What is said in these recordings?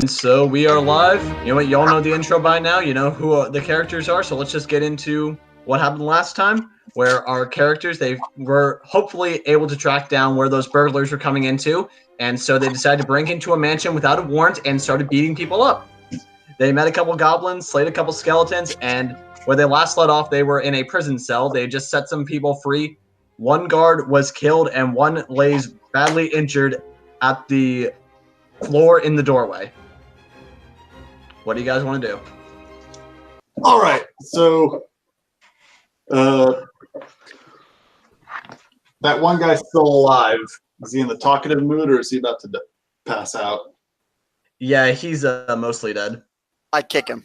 So we are live. You know what? Y'all know the intro by now. You know who the characters are. So let's just get into what happened last time, where our characters, they were hopefully able to track down where those burglars were coming into. And so they decided to break into a mansion without a warrant and started beating people up. They met a couple goblins, slayed a couple skeletons, and where they last let off, they were in a prison cell. They just set some people free. One guard was killed and one lays badly injured at the floor in the doorway. What do you guys want to do? All right, so that one guy's still alive. Is he in the talkative mood, or is he about to pass out? Yeah, he's mostly dead. I kick him.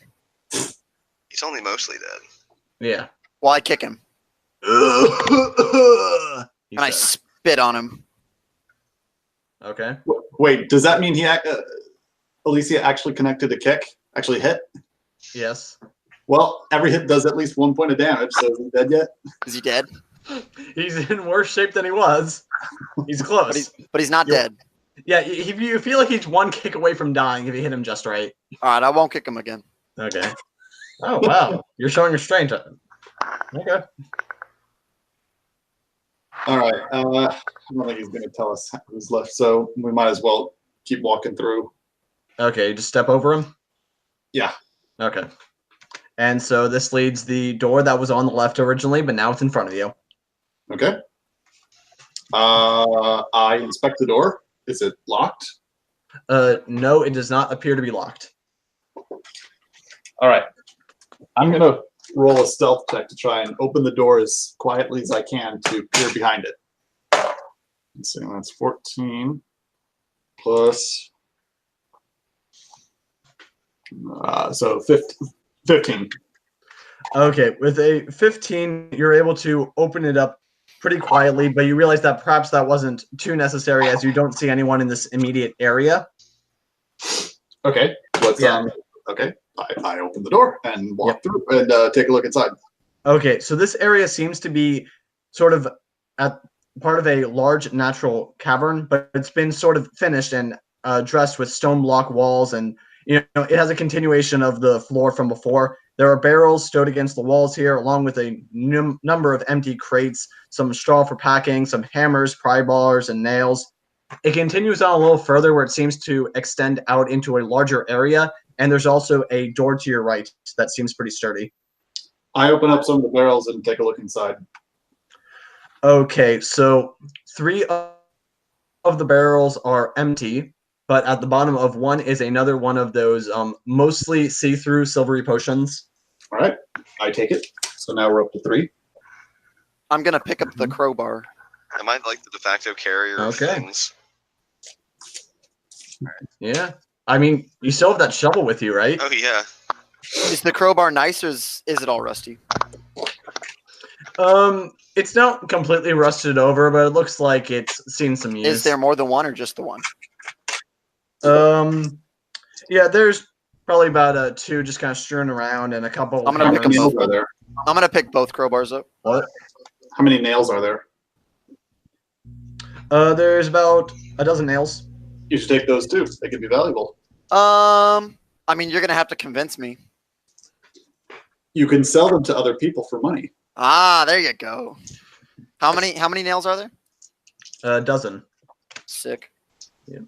He's only mostly dead. Yeah. Well, I kick him. He And I said. spit on him. Okay. Wait, does that mean Alicia actually connected a kick? Actually hit? Yes. Well, every hit does at least 1 point of damage, so is he dead yet? Is he dead? He's in worse shape than he was. He's close. But he's not dead. Yeah, you feel like he's one kick away from dying if you hit him just right. All right, I won't kick him again. Okay. Oh, wow. You're showing restraint. Okay. All right, I don't think he's going to tell us who's left, so we might as well keep walking through. Okay, just step over him? Yeah. Okay. And so this leads the door that was on the left originally, but now it's in front of you. Okay. I inspect the door. Is it locked? No, it does not appear to be locked. All right. I'm going to roll a stealth check to try and open the door as quietly as I can to peer behind it. Let's see, that's 14 plus, so 15. Okay, with a 15, you're able to open it up pretty quietly, but you realize that perhaps that wasn't too necessary as you don't see anyone in this immediate area. Okay, let's, okay, I open the door and walk through and take a look inside. Okay, so this area seems to be sort of at part of a large natural cavern, but it's been sort of finished and dressed with stone block walls, and you know it has a continuation of the floor from before. There are barrels stowed against the walls here, along with a number of empty crates, some straw for packing, some hammers, pry bars, and nails. It continues on a little further where it seems to extend out into a larger area, and there's also a door to your right that seems pretty sturdy. I open up some of the barrels and take a look inside. Okay, so 3 of the barrels are empty, but at the bottom of one is another one of those mostly see-through silvery potions. All right, I take it. So now we're up to 3. I'm going to pick up the crowbar. Am I like the de facto carrier of things? Yeah. I mean, you still have that shovel with you, right? Oh, yeah. Is the crowbar nice, or is it all rusty? It's not completely rusted over, but it looks like it's seen some use. Is there more than one or just the one? Yeah, there's probably about 2 just kind of strewn around and a couple. I'm gonna pick How many up nails are there? I'm going to pick both crowbars up. What? How many nails are there? There's about a dozen nails. You should take those too. They could be valuable. I mean, you're going to have to convince me. You can sell them to other people for money. Ah, there you go. How many nails are there? A dozen. Sick. Yeah.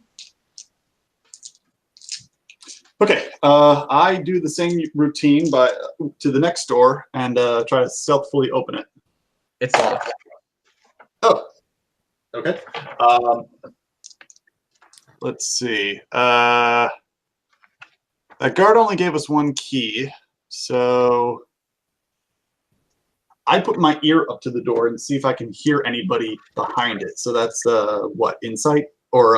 Okay, I do the same routine to the next door and try to stealthily open it. It's locked. Oh, okay. Let's see. That guard only gave us 1 key, so I put my ear up to the door and see if I can hear anybody behind it. So that's what, insight or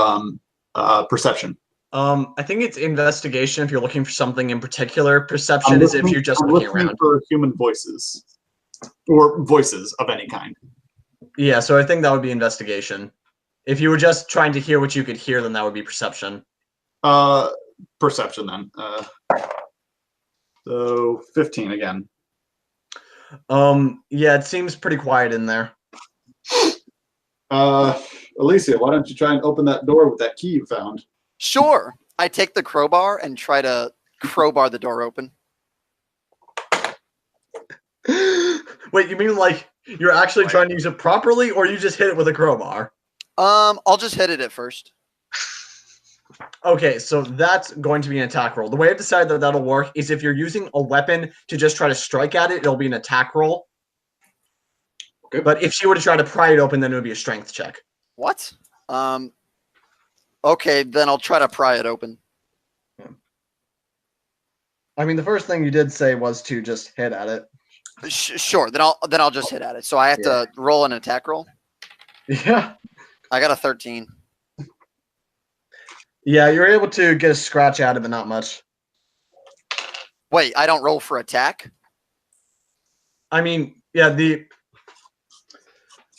perception? I think it's investigation if you're looking for something in particular. Perception is if you're just looking around. For human voices or voices of any kind. Yeah, so I think that would be investigation. If you were just trying to hear what you could hear, then that would be perception. Perception then. So 15 again. Yeah, it seems pretty quiet in there. Alicia, why don't you try and open that door with that key you found? Sure. I take the crowbar and try to crowbar the door open. Wait, you mean like you're actually trying to use it properly, or you just hit it with a crowbar? I'll just hit it at first. Okay, so that's going to be an attack roll. The way I've decided that that'll work is if you're using a weapon to just try to strike at it, it'll be an attack roll. Okay. But if she were to try to pry it open, then it would be a strength check. What? Okay, then I'll try to pry it open. I mean, the first thing you did say was to just hit at it. Sure, then I'll just hit at it. So I have to roll an attack roll? Yeah. I got a 13. Yeah, you're able to get a scratch out of it, not much. Wait, I don't roll for attack? I mean, yeah, it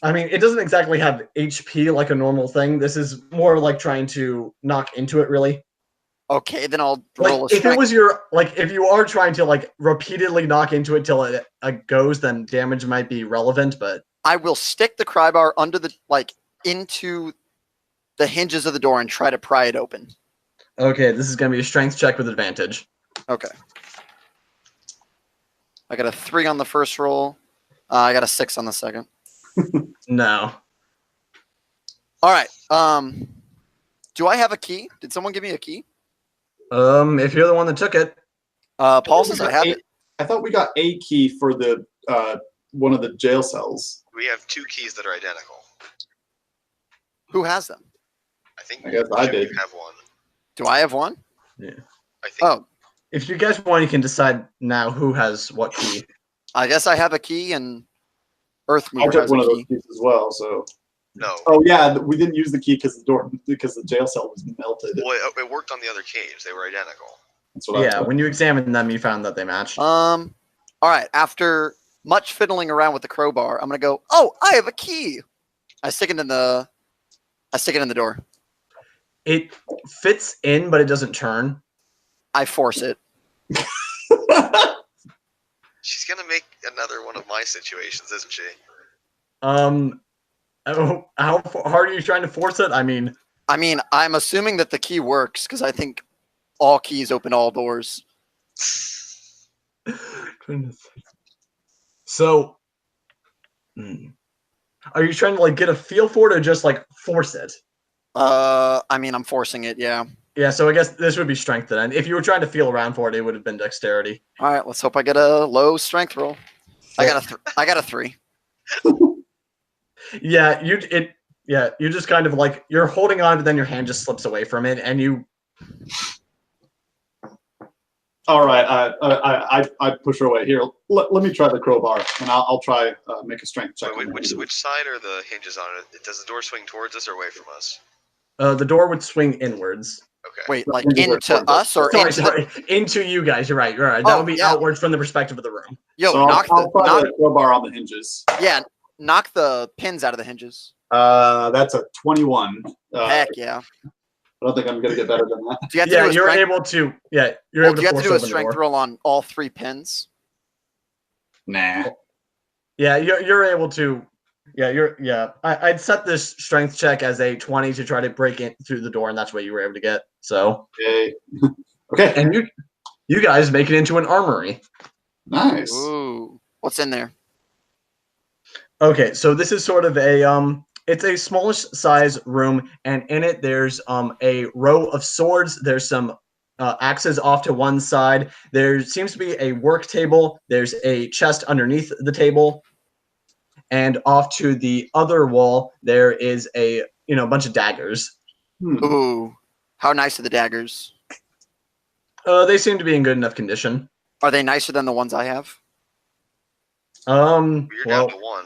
doesn't exactly have HP like a normal thing. This is more like trying to knock into it, really. Okay, then I'll roll a strength. If it was if you are trying to like repeatedly knock into it till it goes, then damage might be relevant, but I will stick the crowbar under into the hinges of the door and try to pry it open. Okay, this is going to be a strength check with advantage. Okay. I got a 3 on the first roll. I got a 6 on the second. No. All right. Do I have a key? Did someone give me a key? If you're the one that took it. Paul says I have it. I thought we got a key for the one of the jail cells. We have 2 keys that are identical. Who has them? I guess I did. You have one. Do I have one? Yeah. I think. Oh. If you guys want, you can decide now who has what key. I guess I have a key and Earthmover I took has one a of those key. keys as well, so. No. Oh yeah, we didn't use the key because the jail cell was melted. Well, it worked on the other caves. They were identical. That's what I when you examined them, you found that they matched. All right. After much fiddling around with the crowbar, I'm gonna go. Oh, I have a key. I stick it in the door. It fits in, but it doesn't turn. I force it. She's gonna make another one of my situations, isn't she? How hard are you trying to force it? I mean, I'm assuming that the key works because I think all keys open all doors. So, are you trying to get a feel for it or just force it? I'm forcing it. Yeah. Yeah. So I guess this would be strength then. If you were trying to feel around for it, it would have been dexterity. All right. Let's hope I get a low strength roll. I got a 3. Yeah. You just kind of you're holding on, but then your hand just slips away from it, and you. All right, I push her away. Here, let me try the crowbar, and I'll try make a strength check. Wait, which side are the hinges on it? Does the door swing towards us or away from us? The door would swing inwards. Okay. Wait, into us or into you guys? You're right. That would be outwards from the perspective of the room. Yo, so knock the crowbar on the hinges. Yeah, knock the pins out of the hinges. That's a 21. Heck yeah. I don't think I'm gonna get better than that. Do you have to you're able to. Yeah, you're able to. Do you have to do a force strength roll on all 3 pins? Nah. Yeah, you're able to. Yeah, I'd set this strength check as a 20 to try to break in through the door, and that's what you were able to get. So. Okay. And you guys make it into an armory. Nice. Ooh, what's in there? Okay, so this is sort of a it's a smallish size room, and in it there's a row of swords. There's some axes off to one side. There seems to be a work table. There's a chest underneath the table, and off to the other wall there is a bunch of daggers. Ooh, how nice are the daggers? They seem to be in good enough condition. Are they nicer than the ones I have? You're down to 1.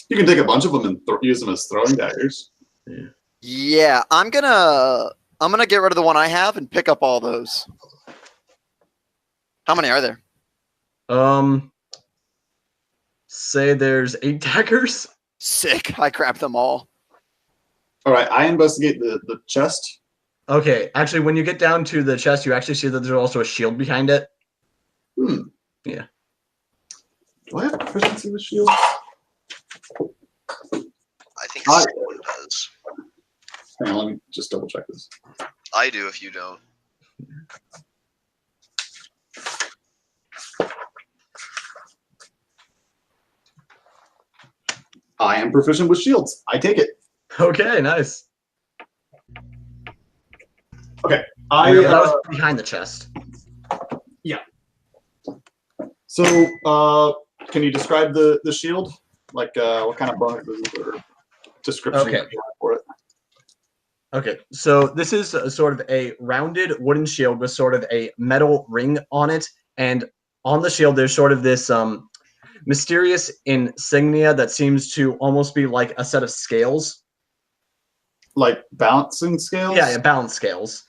You can take a bunch of them and use them as throwing daggers. Yeah, I'm gonna get rid of the one I have and pick up all those. How many are there? Say there's 8 daggers. Sick. I grabbed them all. All right, I investigate the chest. Okay, actually, when you get down to the chest, you actually see that there's also a shield behind it. Yeah. Do I have proficiency with shield? I think someone does. Hang on, let me just double check this. I do if you don't. I am proficient with shields. I take it. Okay, nice. Okay. That was behind the chest. So, can you describe the shield? Like, what kind of bonuses or description Okay. you have for it? Okay, so this is a sort of a rounded wooden shield with sort of a metal ring on it, and on the shield there's sort of this mysterious insignia that seems to almost be like a set of scales. Like balancing scales? Yeah, balance scales.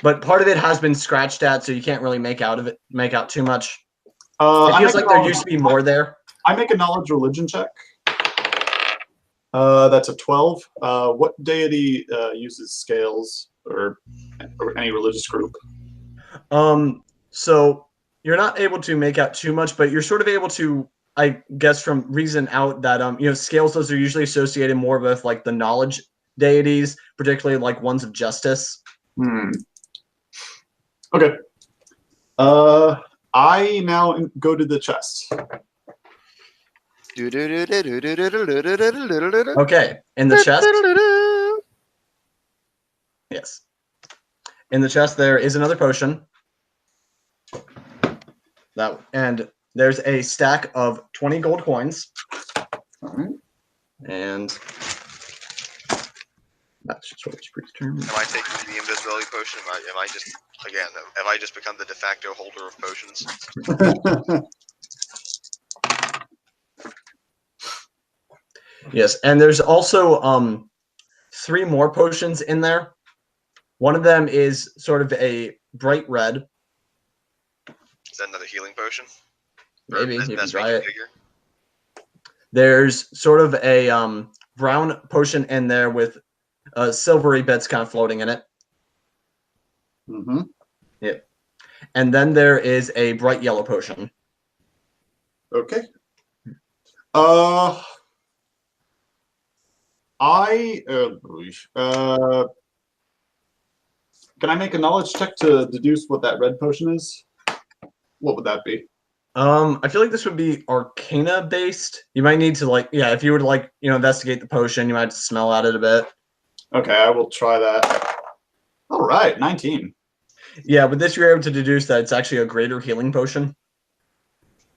But part of it has been scratched at, so you can't really make out too much. It feels like there used to be more there. I make a knowledge religion check. That's a 12. What deity uses scales or any religious group? So you're not able to make out too much, but you're sort of able to, I guess, from reason out that scales, those are usually associated more with like the knowledge deities, particularly like ones of justice. Okay. I now go to the chest. Okay, in the chest. Yes. In the chest there is another potion. And there's a stack of 20 gold coins. All right. And that's just what it's predetermined. Am I taking the invisibility potion? Am I just again? Have I just become the de facto holder of potions? Yes, and there's also 3 more potions in there. One of them is sort of a bright red. Is that another healing potion? Maybe you can try it. Figure? There's sort of a brown potion in there with silvery bits kind of floating in it. Mm-hmm. Yep. And then there is a bright yellow potion. Okay. Can I make a knowledge check to deduce what that red potion is? What would that be? I feel like this would be Arcana based. You might need to if you were to investigate the potion, you might have to smell at it a bit. Okay, I will try that. All right, 19. Yeah, with this you're able to deduce that it's actually a greater healing potion.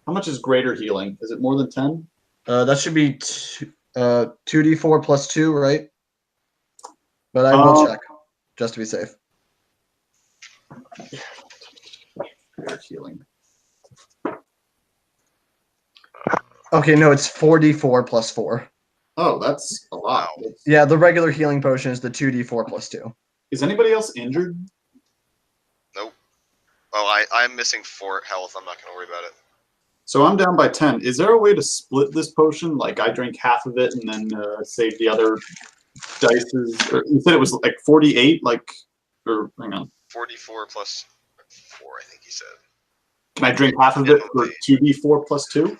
How much is greater healing? Is it more than 10? That should be 2d4 plus 2, right? But I will check just to be safe. Greater healing. Okay, no, it's 4d4 plus 4. Oh, that's a lot. Yeah, the regular healing potion is the 2d4 plus 2. Is anybody else injured? Nope. Oh, I'm missing 4 health. I'm not going to worry about it. So I'm down by 10. Is there a way to split this potion? Like I drink half of it and then save the other dices? Or you said it was like 48? Or hang on. 44 plus 4, I think he said. Can I drink half of it for 2d4 plus 2?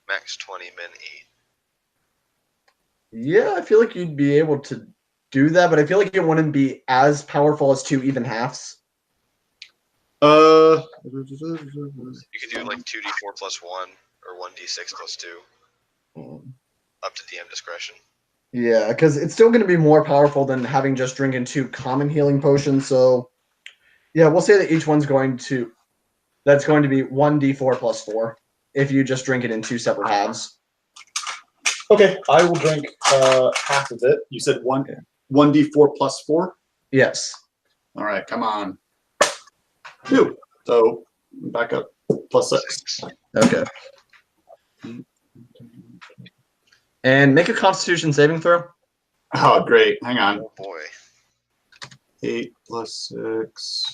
Max 20, min 8. Yeah, I feel like you'd be able to do that, but I feel like it wouldn't be as powerful as 2 even halves. You could do like 2d4 plus 1 or 1d6 plus 2. Up to DM discretion. Yeah, because it's still going to be more powerful than having just drinking 2 common healing potions. So, yeah, we'll say that each one's that's going to be 1d4 plus 4 if you just drink it in 2 separate halves. Okay, I will drink half of it. You said 1d4 plus 4? Yes. All right, come on. 2. So back up. Plus 6. Okay. And make a Constitution saving throw. Oh, great. Hang on. Oh boy. 8 plus 6.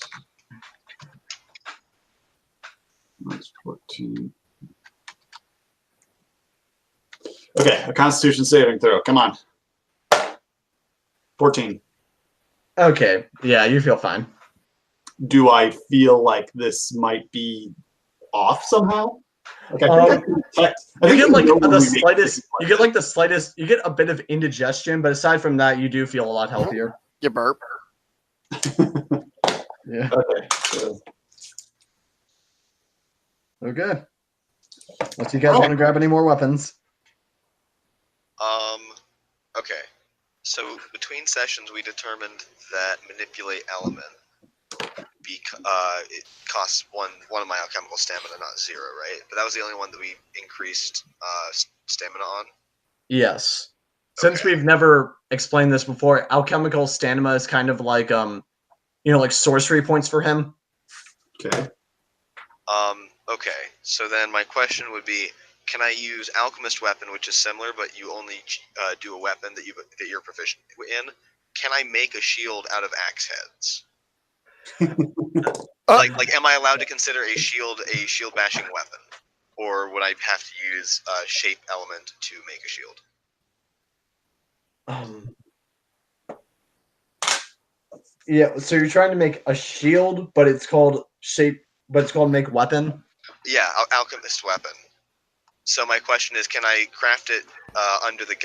That's 14. Okay, a Constitution saving throw. Come on. 14. Okay. Yeah, you feel fine. Do I feel like this might be off somehow? Like, I think I can detect. You get like know when the we make slightest. things You like get like the slightest. You get a bit of indigestion, but aside from that, you do feel a lot healthier. You burp. Yeah. Okay. So, Okay. Unless you guys want to grab any more weapons. Okay. So between sessions, we determined that manipulate element it costs one of my alchemical stamina, not 0, right? But that was the only one that we increased stamina on. Yes. Since Okay. we've never explained this before, alchemical stamina is kind of like like sorcery points for him. okay. Okay. So then my question would be, can I use alchemist weapon, which is similar, but you only do a weapon that you're proficient in? Can I make a shield out of axe heads? Like, am I allowed to consider a shield bashing weapon, or would I have to use shape element to make a shield? Yeah. So you're trying to make a shield, but it's called make weapon. Yeah, alchemist weapon. So my question is, can I craft it under the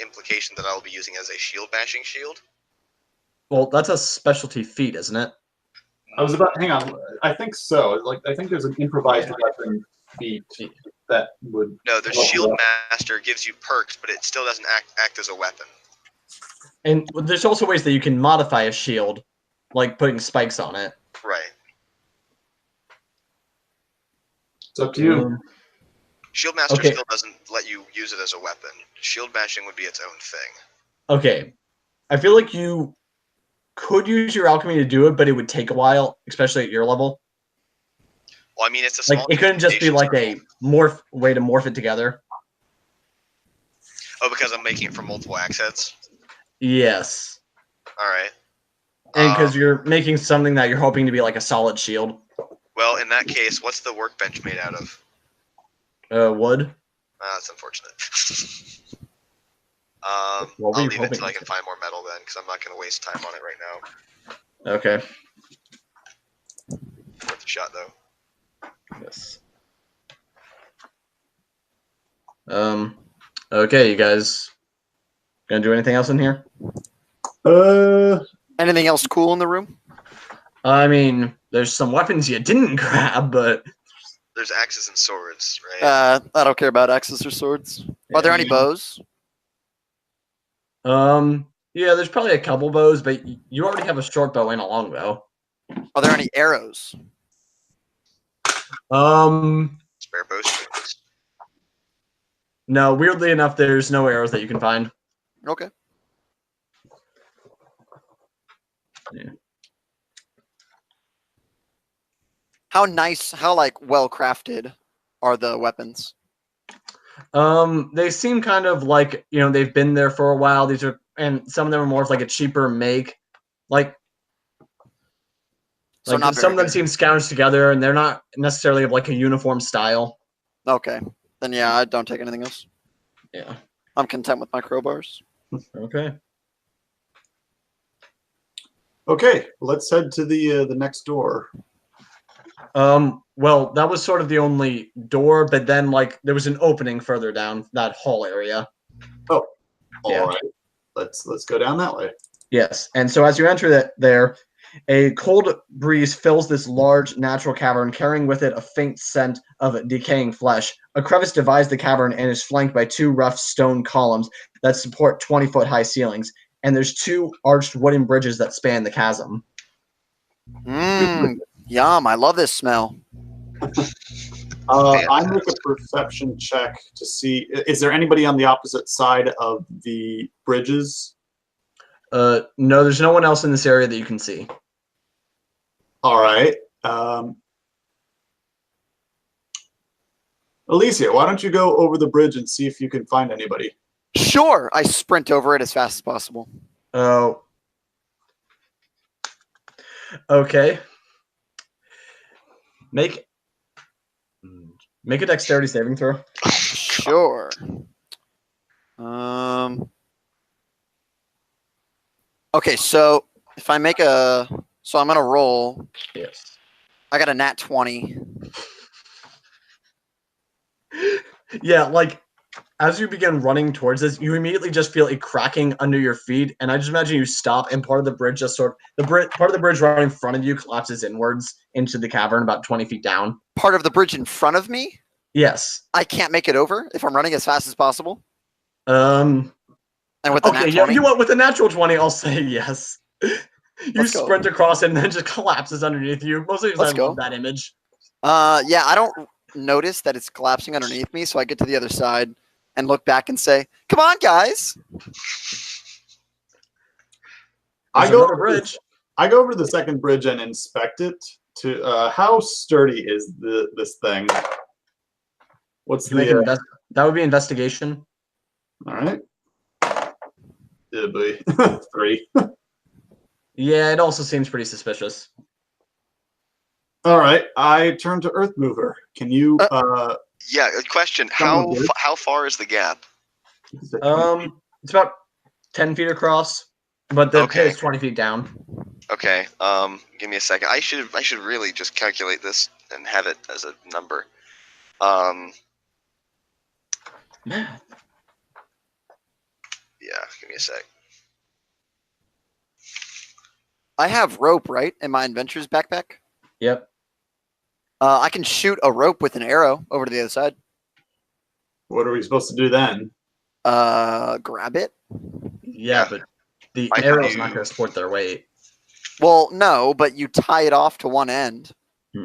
implication that I will be using as a shield bashing shield? Well, that's a specialty feat, isn't it? I was about. Hang on. I think so. Like, I think there's an improvised weapon feat that would. No, the shield master gives you perks, but it still doesn't act as a weapon. And there's also ways that you can modify a shield, like putting spikes on it. Right. It's up to you. Shield master Okay. still doesn't let you use it as a weapon. Shield bashing would be its own thing. Okay. I feel like you could use your alchemy to do it, but it would take a while, especially at your level. Well, I mean, it's a small. Like, it couldn't just be like a way to morph it together. Oh, because I'm making it from multiple axe heads? Yes. All right. And because you're making something that you're hoping to be like a solid shield. Well, in that case, what's the workbench made out of? Wood. That's unfortunate. What were I'll you leave it hoping until I to? can find more metal then, because I'm not going to waste time on it right now. Okay. Worth a shot, though. Yes. Okay, you guys gonna do anything else in here? Anything else cool in the room? I mean, there's some weapons you didn't grab, but There's axes and swords, right? I don't care about axes or swords. Are there any bows? Yeah, there's probably a couple bows, but you already have a short bow and a long bow. Are there any arrows? Spare bowstrings. No, weirdly enough, there's no arrows that you can find. Okay. Yeah. How well crafted are the weapons? They seem kind of like, they've been there for a while. And some of them are more of like a cheaper make. So not some of them very seem scrounged together, and they're not necessarily of like a uniform style. Okay. Then yeah, I don't take anything else. Yeah. I'm content with my crowbars. Okay. Okay, let's head to the next door. Well, that was sort of the only door, but then there was an opening further down that hall area. Oh, Yeah. all right. Let's go down that way. Yes, and so as you enter there, a cold breeze fills this large natural cavern, carrying with it a faint scent of decaying flesh. A crevice divides the cavern and is flanked by two rough stone columns that support 20-foot high ceilings, and there's two arched wooden bridges that span the chasm. Yum, I love this smell. I make a perception check to see, is there anybody on the opposite side of the bridges? No, there's no one else in this area that you can see. All right. Alicia, why don't you go over the bridge and see if you can find anybody? Sure, I sprint over it as fast as possible. Oh. Okay. Make a dexterity saving throw. Sure. Okay, so if I make I'm gonna roll. Yes. I got a nat 20. Yeah, like as you begin running towards this, you immediately just feel a cracking under your feet, and I just imagine you stop, and part of the bridge just part of the bridge right in front of you collapses inwards into the cavern about 20 feet down. Part of the bridge in front of me? Yes. I can't make it over if I'm running as fast as possible. And with the nat 20? You know what? With a natural 20, I'll say yes. You Let's go. sprint across it and then it just collapses underneath you. Mostly because I love that image. Yeah, I don't notice that it's collapsing underneath me, so I get to the other side and look back and say, "Come on, guys!" I go over to the second bridge and inspect it. To how sturdy is this thing? What's the? That would be investigation. All right. Yeah, boy. 3. Yeah, it also seems pretty suspicious. All right, I turn to Earth Mover. Can you? Yeah. Question: How far is the gap? It's about 10 feet across, but the pit is 20 feet down. Okay. Give me a second. I should really just calculate this and have it as a number. Math. Yeah. Give me a sec. I have rope, right, in my adventurer's backpack? Yep. I can shoot a rope with an arrow over to the other side. What are we supposed to do then? Grab it? Yeah, but the arrow's not going to support their weight. Well, no, but you tie it off to one end.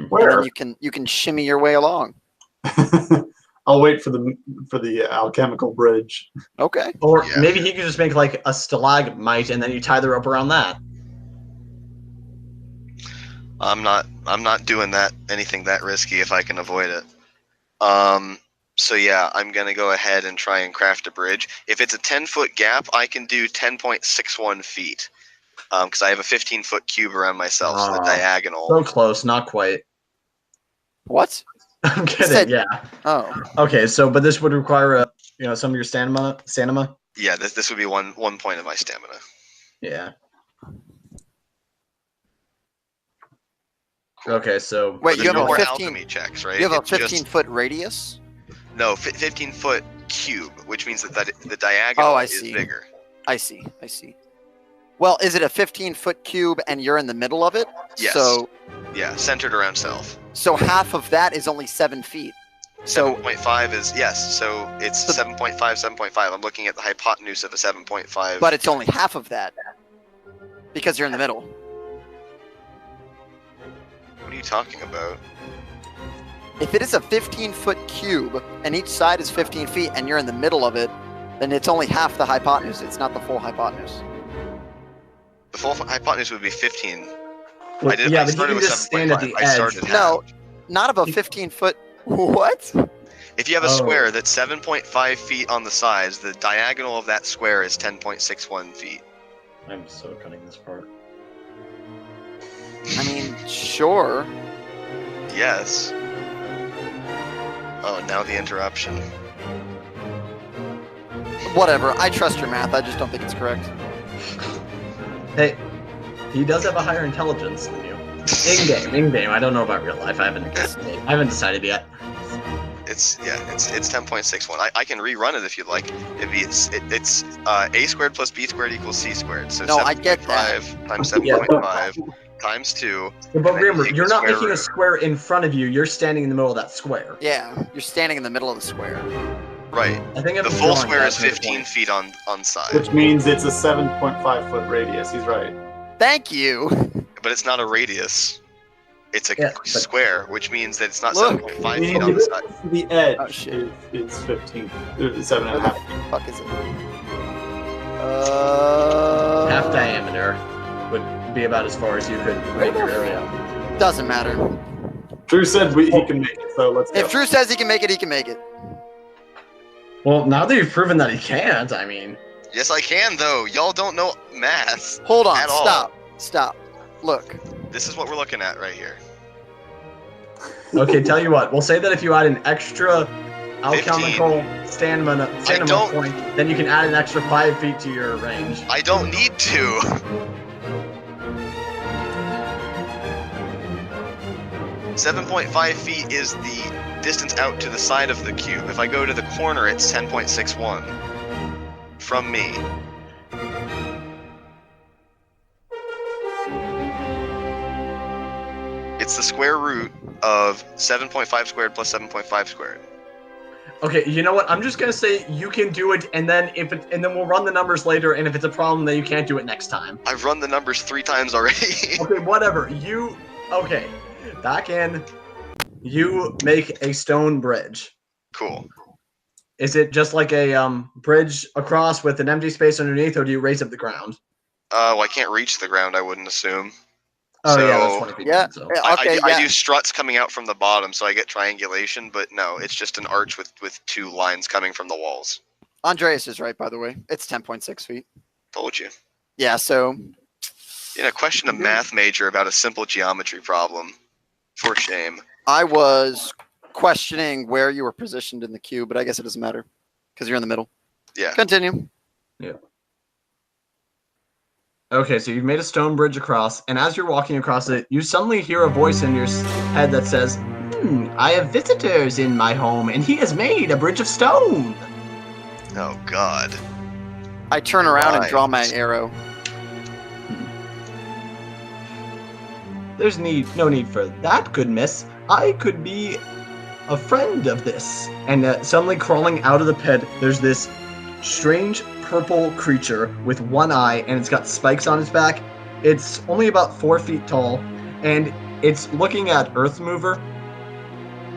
Where? And then you can shimmy your way along. I'll wait for the alchemical bridge. Okay. Or maybe he could just make like a stalagmite and then you tie the rope around that. I'm not doing anything that risky if I can avoid it. So yeah, I'm gonna go ahead and try and craft a bridge. If it's a 10-foot gap, I can do 10.61 feet. Because I have a 15-foot cube around myself, so the diagonal. So close, not quite. What? I'm kidding. Yeah. Oh. Okay, but this would require some of your stamina. Yeah, this would be one point of my stamina. Yeah. Okay, so wait, you have no a 15 alchemy checks, right? You have a 15-foot radius? No, 15-foot cube, which means that the diagonal is bigger. I see. Well, is it a 15-foot cube and you're in the middle of it? Yes. So yeah, centered around self. So half of that is only 7 feet. 7.5 is yes. So it's 7.5, 7.5. I'm looking at the hypotenuse of a 7.5. But it's only half of that because you're in the middle. What are you talking about? If it is a 15-foot cube and each side is 15 feet and you're in the middle of it, then it's only half the hypotenuse. It's not the full hypotenuse. The full hypotenuse would be 15. Well, but you can just stand at the edge. No, not of a 15-foot. What? If you have a square that's 7.5 feet on the sides, the diagonal of that square is 10.61 feet. I'm so cutting this part. I mean, sure. Yes. Oh, now the interruption. Whatever. I trust your math. I just don't think it's correct. Hey, he does have a higher intelligence than you. In game. I don't know about real life. I haven't decided yet. It's 10.61. I can rerun it if you'd like. It's a squared plus b squared equals c squared. So no, I get that. Times 7.5 times 2. But remember, you're not making a square in front of you. You're standing in the middle of that square. Yeah, you're standing in the middle of the square. Right. I think the full square is 15 feet on side. Which means it's a 7.5 foot radius. He's right. Thank you. But it's not a radius. It's a square, which means that it's not 7.5 feet on the side. The edge is 15, 7.5. Fuck is it? Half diameter would be about as far as you could make your area. Doesn't matter. Drew said he can make it, so let's go. If Drew says he can make it, he can make it. Well, now that you've proven that he can't, I mean... Yes, I can, though. Y'all don't know math. Hold on. Stop. Look. This is what we're looking at right here. Okay, tell you what. We'll say that if you add an extra alchemical stamina point, then you can add an extra 5 feet to your range. I don't need to. 7.5 feet is the distance out to the side of the cube. If I go to the corner, it's 10.61 from me. It's the square root of 7.5 squared plus 7.5 squared. Okay, you know what? I'm just gonna say you can do it, and then we'll run the numbers later. And if it's a problem, then you can't do it next time. I've run the numbers 3 times already. Okay, whatever. Okay? Back in. You make a stone bridge. Cool. Is it just like a bridge across with an empty space underneath, or do you raise up the ground? Well, I can't reach the ground, I wouldn't assume. Oh So, yeah, that's 20 feet. Yeah. Down, so. Okay. I do struts coming out from the bottom, so I get triangulation, but no, it's just an arch with 2 lines coming from the walls. Andreas is right, by the way. It's 10.6 feet. Told you. Yeah, so... Question a math major about a simple geometry problem. For shame. I was questioning where you were positioned in the cube, but I guess it doesn't matter because you're in the middle. Yeah. Continue. Yeah. Okay, so you've made a stone bridge across, and as you're walking across it, you suddenly hear a voice in your head that says, I have visitors in my home, and he has made a bridge of stone. Oh, God. I turn around and Right. draw my arrow. There's no need for that, good miss. I could be a friend of this. And suddenly crawling out of the pit, there's this strange purple creature with one eye, and it's got spikes on its back. It's only about 4 feet tall, and it's looking at Earth Mover.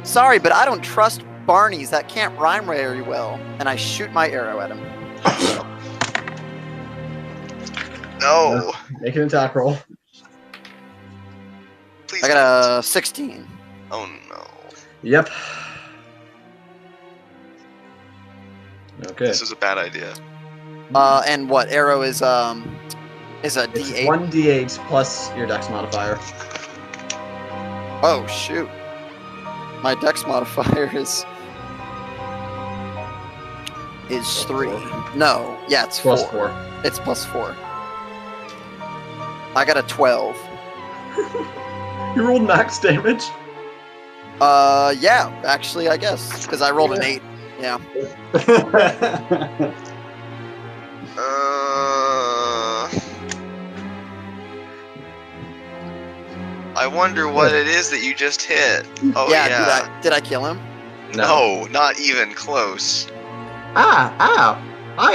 Sorry, but I don't trust Barneys. That can't rhyme very well. And I shoot my arrow at him. No. Make an attack roll. Please. I got a 16. Oh, no. Yep. Okay. This is a bad idea. And what arrow is a It's D8? 1d8 plus your dex modifier. Oh shoot! My dex modifier is 3. No, yeah, it's Plus 4. 4. It's plus 4. I got a 12. You rolled max damage? Yeah, actually, I guess because I rolled an 8. Yeah. I wonder what it is that you just hit. Oh, yeah. Did I kill him? No, not even close. I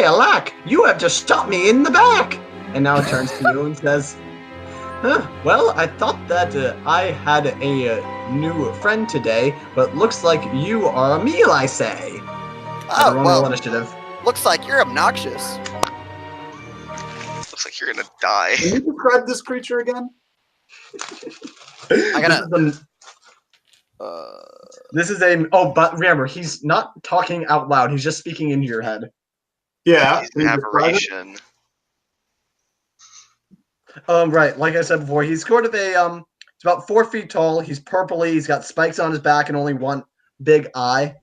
alack, you have just stopped me in the back. And now it turns to you and says, well, I thought that I had a new friend today, but looks like you are a meal, I say. Oh, well, initiative. looks like you're obnoxious. Looks like you're gonna die. Can you describe this creature again? I gotta. But remember, he's not talking out loud. He's just speaking into your head. Yeah. He's can an you describe it? aberration. Right. Like I said before, he's sort of he's about 4 feet tall. He's purpley. He's got spikes on his back and only one big eye.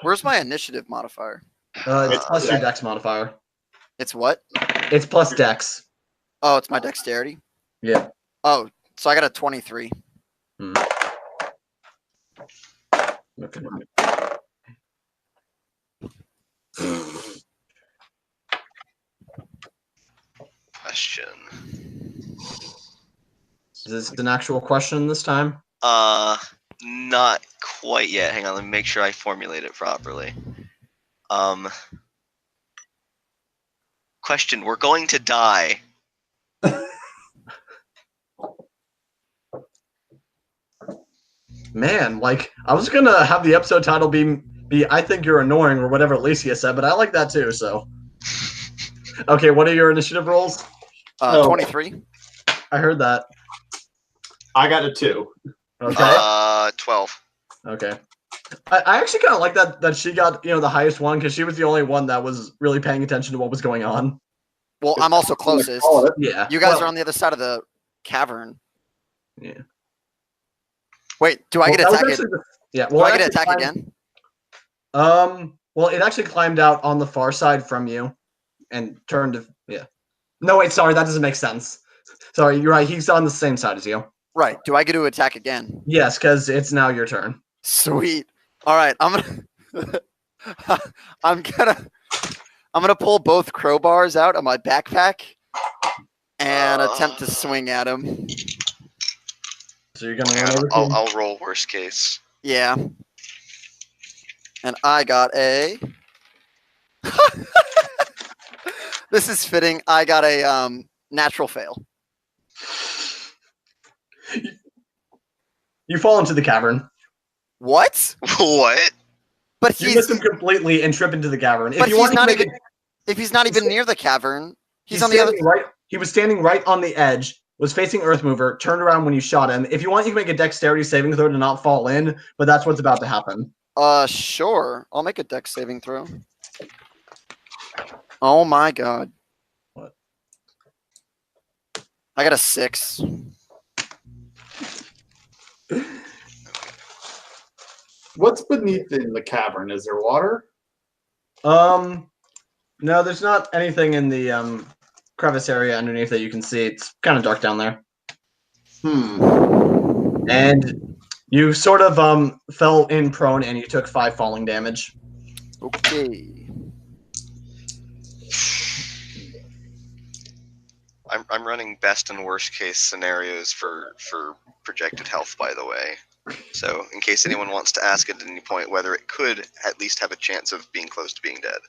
Where's my initiative modifier? It's plus your dex modifier. It's what? It's plus dex. Oh, it's my dexterity. Yeah. Oh, so I got a 23. Okay. Question. Is this an actual question this time? Not quite yet. Hang on, let me make sure I formulate it properly. Question, we're going to die. Man, like, I was gonna have the episode title be I think you're annoying or whatever Alicia said, but I like that too, so. Okay, what are your initiative rolls? 23. I heard that. I got a 2. Okay. 12. Okay. I actually kind of like that she got, the highest one because she was the only one that was really paying attention to what was going on. Well, I'm also closest. Yeah. You guys are on the other side of the cavern. Yeah. Wait, do I get attacked? Yeah. Do Well, I get attacked again? Well, it actually climbed out on the far side from you and turned to, yeah. No, wait, sorry, that doesn't make sense. Sorry, you're right. He's on the same side as you. Right. Do I get to attack again? Yes, because it's now your turn. Sweet. All right. I'm gonna pull both crowbars out of my backpack and attempt to swing at him. So you're gonna Hang run on, over to him? I'll roll worst case. Yeah. And I got a. This is fitting. I got a natural fail. You fall into the cavern. What? What? But You miss him completely and trip into the cavern. But he's not even. If he's not even near the cavern, he's on the other. Right. He was standing right on the edge. Was facing Earthmover. Turned around when you shot him. If you want, you can make a dexterity saving throw to not fall in. But that's what's about to happen. Sure. I'll make a dex saving throw. Oh my god. What? I got a 6. What's beneath in the cavern? Is there water? No, there's not anything in the crevice area underneath that you can see. It's kind of dark down there. And you sort of fell in prone and you took 5 falling damage. Okay. I'm running best and worst case scenarios for projected health, by the way. So in case anyone wants to ask at any point whether it could at least have a chance of being close to being dead.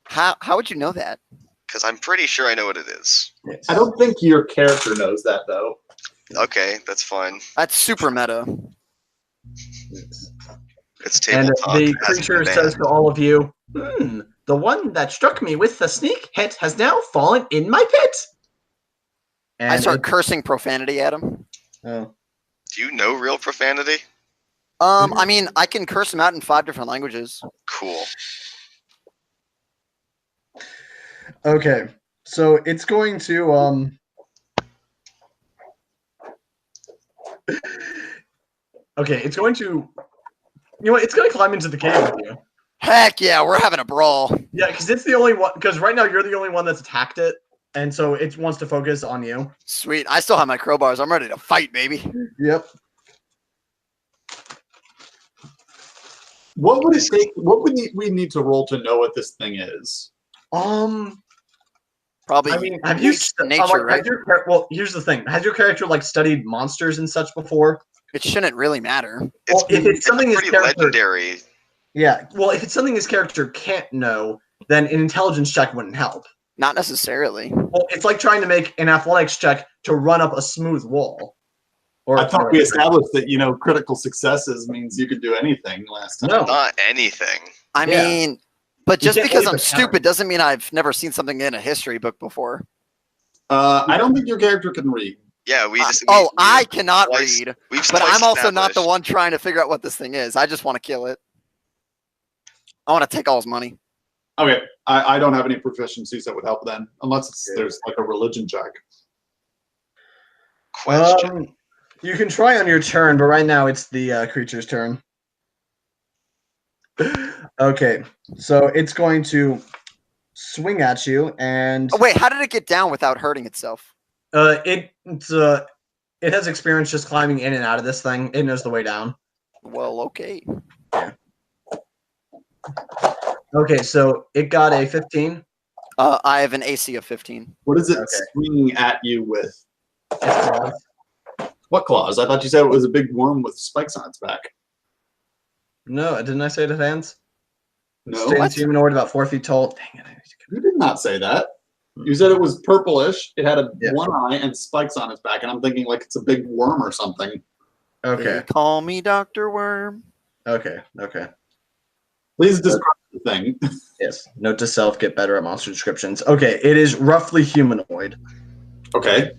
How would you know that? Because I'm pretty sure I know what it is. Yes. I don't think your character knows that, though. Okay, that's fine. That's super meta. It's table And talk. the hasn't creature been says banned. to all of you, the one that struck me with the sneak hit has now fallen in my pit. And I start cursing profanity at him. Oh. Do you know real profanity? I mean, I can curse him out in 5 different languages. Cool. Okay, so it's going to Okay, it's going to. You know what? It's going to climb into the cave with you. Heck yeah, we're having a brawl. Yeah, because it's the only one. Because right now you're the only one that's attacked it, and so it wants to focus on you. Sweet. I still have my crowbars. I'm ready to fight, baby. Yep. What would it take? What would we need to roll to know what this thing is? Probably I mean, have you nature, right? Well, here's the thing: has your character like studied monsters and such before? It shouldn't really matter. Well, if it's something his pretty character, legendary. yeah. Well, if it's something his character can't know, then an intelligence check wouldn't help. Not necessarily. Well, it's like trying to make an athletics check to run up a smooth wall. Or I thought we established that critical successes means you could do anything last time. No. Not anything. I Yeah. mean, but just can't because leave I'm the stupid doesn't mean I've never seen something in a history book before. I don't think your character can read. Yeah, we just. I cannot twice- read, we've but twice I'm also not the established- one trying to figure out what this thing is. I just want to kill it. I want to take all his money. Okay, I don't have any proficiencies that would help then, unless there's like a religion check. Question. You can try on your turn, but right now it's the creature's turn. Okay, so it's going to swing at you, and Oh, wait, how did it get down without hurting itself? it has experience just climbing in and out of this thing. It knows the way down. Well, okay. Okay, so it got a 15. I have an AC of 15. What is it Okay. swinging at you with? Its claws. What claws? I thought you said it was a big worm with spikes on its back. No, didn't I say it has hands? No, Stands humanoid, about 4 feet tall. Dang it! you did not say that. You said it was purplish. It had Yeah. one eye and spikes on its back, and I'm thinking like it's a big worm or something. Okay, They call me Dr. Worm. okay. Please describe the thing. Yes. Note to self: get better at monster descriptions. Okay, it is roughly humanoid. Okay.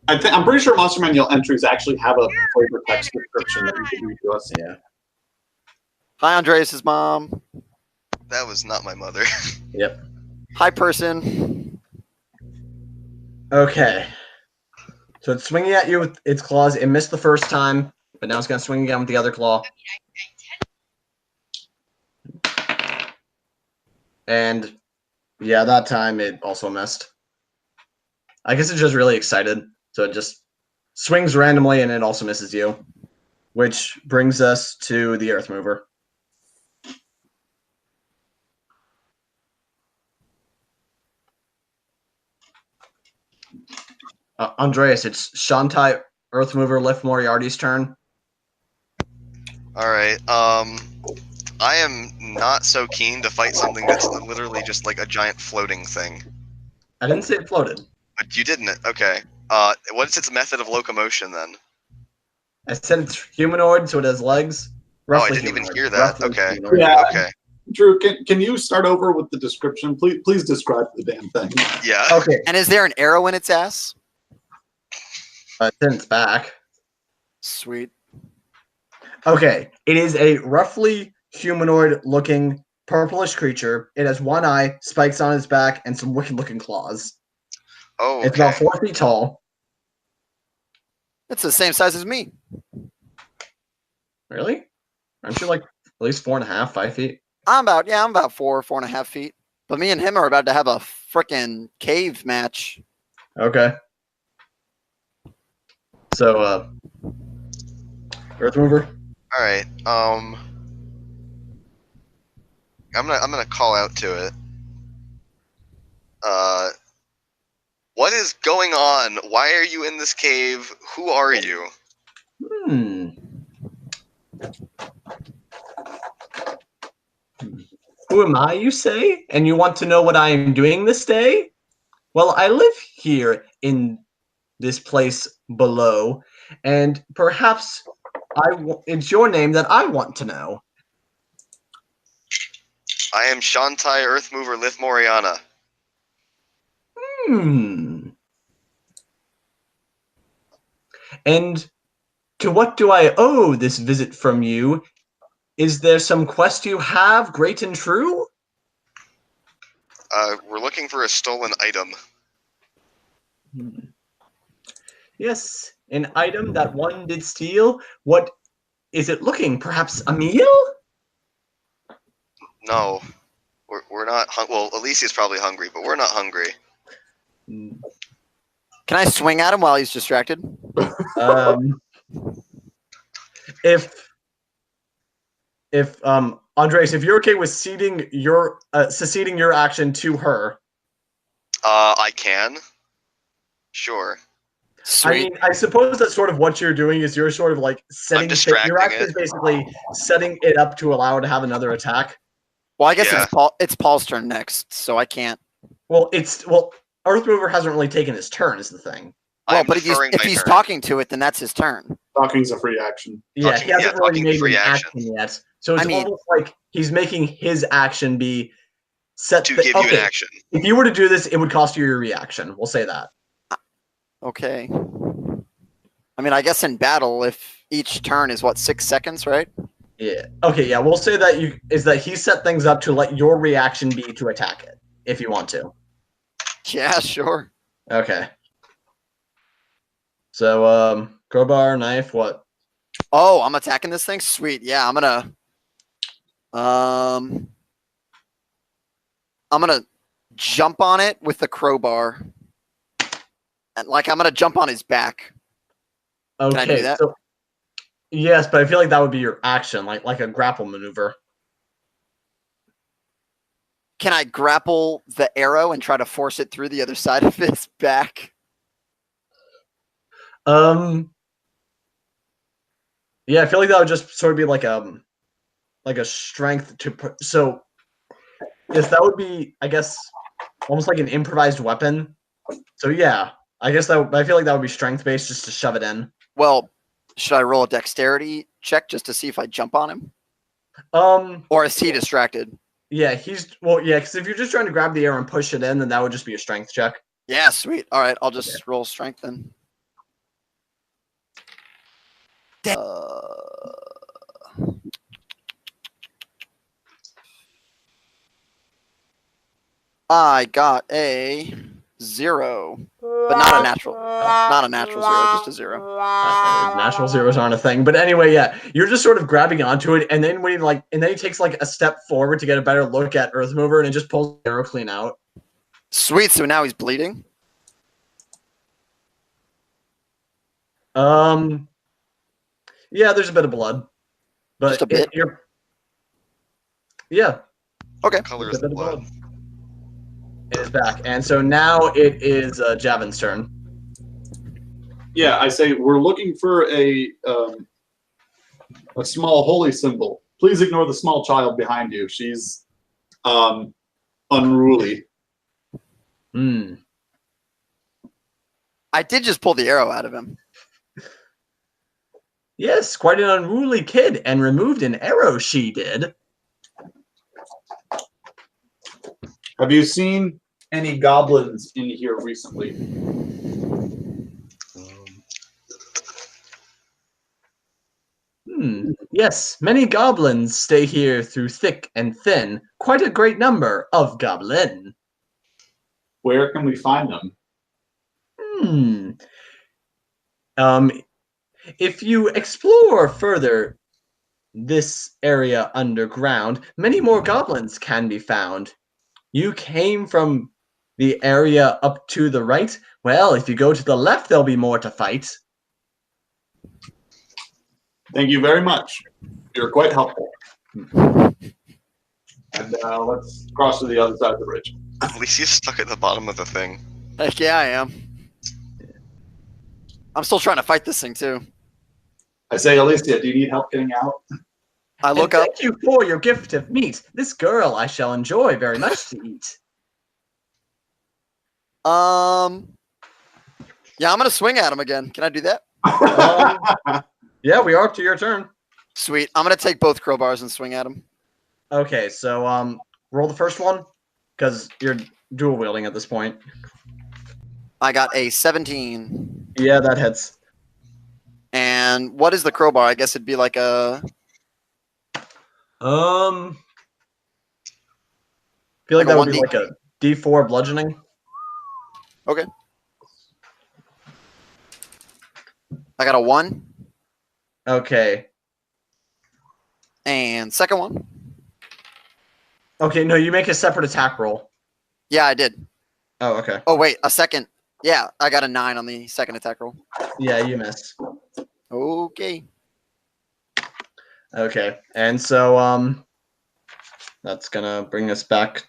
I'm pretty sure Monster Manual entries actually have a flavor text description that you can read to us. Yeah. Hi, Andreas' mom. That was not my mother. Yep. Hi, person. Okay. So it's swinging at you with its claws. It missed the first time, but now it's going to swing again with the other claw. And yeah, that time it also missed. I guess it's just really excited. So it just swings randomly, and it also misses you, which brings us to the Earth Mover. Andreas, it's Shantai, Earth Mover, Lift Moriarty's turn. All right. I am not so keen to fight something that's literally just like a giant floating thing. I didn't say it floated. But you didn't. Okay. What is its method of locomotion then? I said it's humanoid, so it has legs. Oh, I Roughly didn't even humanoid. hear that. Roughly Okay. humanoid. Yeah. Okay. Drew, can you start over with the description? Please describe the damn thing. Yeah. Okay. And is there an arrow in its ass? It's in its back. Sweet. Okay. It is a roughly humanoid-looking purplish creature. It has one eye, spikes on its back, and some wicked-looking claws. Oh, It's about okay. 4 feet tall. It's the same size as me. Really? Aren't you like at least 4.5, 5 feet? I'm about 4.5 feet. But me and him are about to have a frickin' cave match. Okay. So, Earth Mover. All right. I'm gonna call out to it. What is going on? Why are you in this cave? Who are you? Who am I, you say? And you want to know what I am doing this day? Well, I live here in this place below, and perhaps it's your name that I want to know. I am Shantai Earthmover Lith Moriana. And to what do I owe this visit from you? Is there some quest you have, great and true? We're looking for a stolen item. Yes, an item that one did steal. What is it looking? Perhaps a meal? No, we're not. Well, Alicia's probably hungry, but we're not hungry. Can I swing at him while he's distracted? If Andres, if you're okay with seceding your action to her. I can. Sure. Sweet. I mean, I suppose that's sort of what you're doing is you're sort of like setting your action is basically setting it up to allow it to have another attack. Well, I guess Yeah. it's Paul's turn next, so I can't. Well, Earth Mover hasn't really taken his turn, is the thing. Well, I'm but if deferring he's my turn. talking to it, then that's his turn. Talking's a free action. Yeah, Talking- he hasn't yeah, really talking made free an action. action yet. So it's I mean- almost like he's making his action be set To give you an action. If you were to do this, it would cost you your reaction. We'll say that. Okay. I mean, I guess in battle, if each turn is 6 seconds, right? Yeah. Okay, yeah, we'll say that he set things up to let your reaction be to attack it, if you want to. Yeah, sure. Okay. So, crowbar, knife, what? Oh, I'm attacking this thing? Sweet. Yeah, I'm gonna jump on it with the crowbar. And I'm gonna jump on his back. Okay, Can I do that? so yes, but I feel like that would be your action, like a grapple maneuver. Can I grapple the arrow and try to force it through the other side of his back? Yeah, I feel like that would just sort of be like a strength to put. So, yes, that would be, I guess, almost like an improvised weapon. So yeah, I guess I feel like that would be strength based, just to shove it in. Well, should I roll a dexterity check just to see if I jump on him? Or is he distracted? Yeah, because if you're just trying to grab the arrow and push it in, then that would just be a strength check. Yeah, sweet. All right, I'll just roll strength then. I got a 0, but not a natural zero, just a 0. Natural zeros aren't a thing, but anyway, yeah, you're just sort of grabbing onto it, and then then he takes like a step forward to get a better look at Earth Mover, and it just pulls the arrow clean out. Sweet. So now he's bleeding. Yeah, there's a bit of blood, but Just a bit? yeah, Okay. Color there's is a the bit of blood. blood. It is back, and so now it is Javin's turn. Yeah, I say we're looking for a small holy symbol. Please ignore the small child behind you. She's unruly. Hmm. I did just pull the arrow out of him. Yes, quite an unruly kid, and removed an arrow. She did. Have you seen any goblins in here recently? Yes, many goblins stay here through thick and thin. Quite a great number of goblin. Where can we find them? Hmm. If you explore further this area underground, many more goblins can be found. You came from the area up to the right. Well, if you go to the left, there'll be more to fight. Thank you very much. You're quite helpful. And let's cross to the other side of the bridge. At least he's stuck at the bottom of the thing. Heck yeah, I am. I'm still trying to fight this thing too. I say, Alicia, do you need help getting out? I look And up. thank you for your gift of meat. This girl I shall enjoy very much to eat. Yeah, I'm gonna swing at him again. Can I do that? Yeah, we are up to your turn. Sweet. I'm gonna take both crowbars and swing at him. Okay, so roll the first one because you're dual wielding at this point. I got a 17. Yeah, that hits. And what is the crowbar? I guess it'd be like a. I feel like Like a that would be 1D. like a D4 bludgeoning. Okay. I got a 1. Okay. And second one. Okay, no, you make a separate attack roll. Yeah, I did. Oh, okay. Oh wait, a second. Yeah, I got a 9 on the second attack roll. Yeah, you miss. Okay. Okay, and so that's gonna bring us back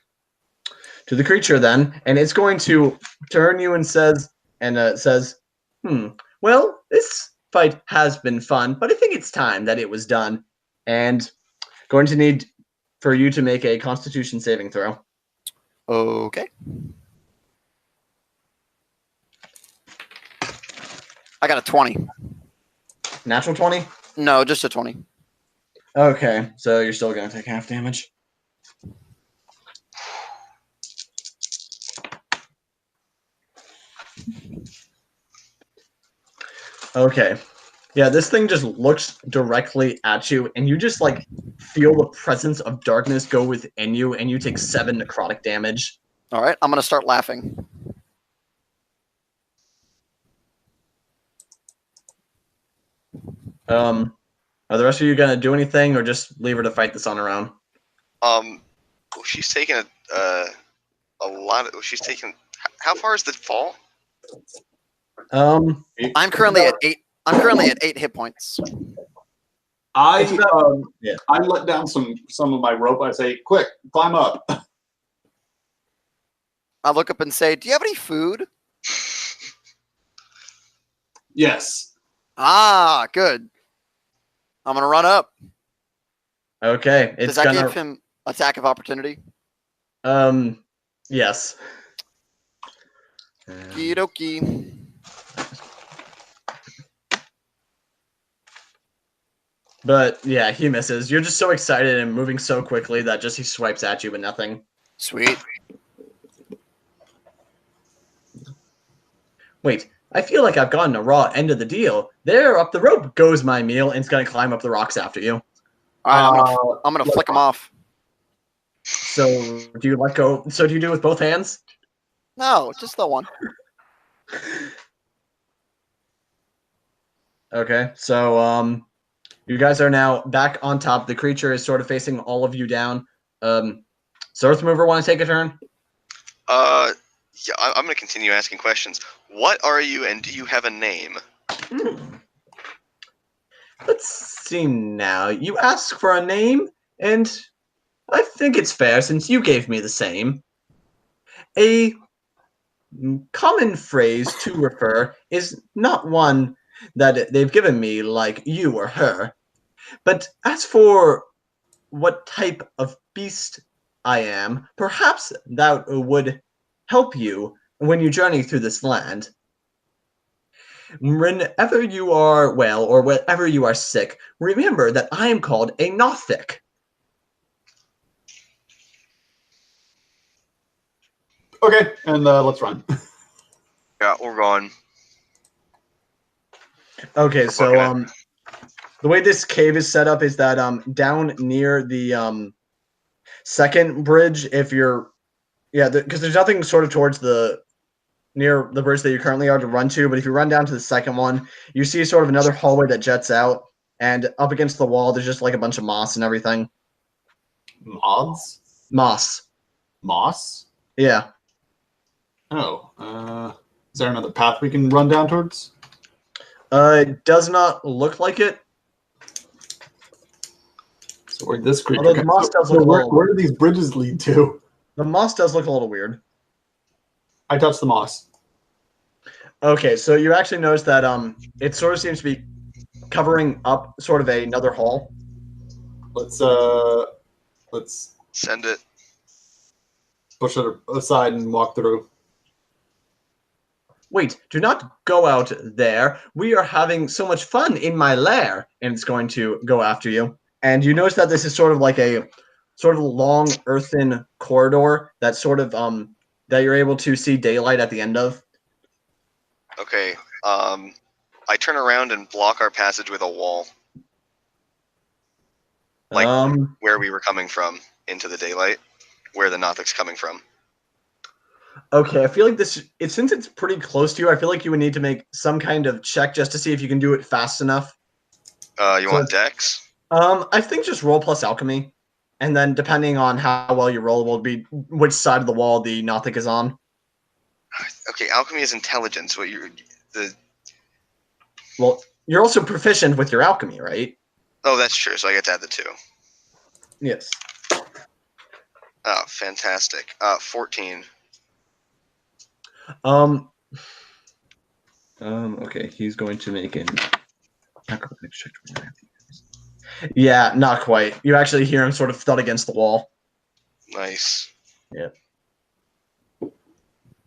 to the creature then, and it's going to turn you and it says, well, this fight has been fun, but I think it's time that it was done, and going to need for you to make a Constitution saving throw. Okay. I got a 20. Natural 20? No, just a 20. Okay, so you're still gonna take half damage. Okay. Yeah, this thing just looks directly at you, and you just like feel the presence of darkness go within you, and you take 7 necrotic damage. All right, I'm gonna start laughing. Are the rest of you gonna do anything, or just leave her to fight this on her own? Well, she's taking a lot of. She's taking. How far is the fall? I'm currently at 8. I'm currently at 8 hit points. I Yeah. I let down some of my rope. I say, quick, climb up. I look up and say, "Do you have any food?" Yes. Ah, good. I'm gonna run up. Okay, it's Does that gonna. give him attack of opportunity? Yes. Okie dokie. But yeah, he misses. You're just so excited and moving so quickly that just he swipes at you, but nothing. Sweet. Wait, I feel like I've gotten a raw end of the deal. There, up the rope goes my meal, and it's gonna climb up the rocks after you. All right, I'm gonna flick him off. So do you let go? So do you do it with both hands? No, just the one. Okay, so you guys are now back on top. The creature is sort of facing all of you down. So Earth Mover want to take a turn? Yeah, I'm gonna continue asking questions. What are you, and do you have a name? Hmm. Let's see now. You ask for a name, and I think it's fair since you gave me the same. A common phrase to refer is not one that they've given me like you or her. But as for what type of beast I am, perhaps that would help you when you journey through this land. Whenever you are well or whenever you are sick, remember that I am called a Nothic. Okay, and let's run. Yeah, we're going. Okay, We're so booking it. the way this cave is set up is that down near the second bridge, if you're because there's nothing sort of towards the near the bridge that you currently are to run to, but if you run down to the second one, you see sort of another hallway that jets out, and up against the wall there's just like a bunch of moss and everything. Mods? Moss. Moss? Yeah. Oh, is there another path we can run down towards? It does not look like it. So where this creature? Although the moss does look a little. Where do these bridges lead to? The moss does look a little weird. I touched the moss. Okay, so you actually notice that it sort of seems to be covering up sort of another hall. Let's Send it. push it aside and walk through. Wait, do not go out there. We are having so much fun in my lair, and it's going to go after you. And you notice that this is sort of like a sort of long earthen corridor that sort of that you're able to see daylight at the end of. Okay. I turn around and block our passage with a wall, like where we were coming from into the daylight, where the Nothic's coming from. Okay, I feel like since it's pretty close to you, I feel like you would need to make some kind of check just to see if you can do it fast enough. You want Dex? I think just roll plus alchemy, and then depending on how well you roll will be which side of the wall the Nothic is on. Okay, alchemy is intelligence. Well, you're also proficient with your alchemy, right? Oh, that's true. So I get to add the 2. Yes. Oh, fantastic. 14. Okay, he's going to make an acrobatics check. Yeah, not quite. You actually hear him sort of thud against the wall. Nice. Yeah.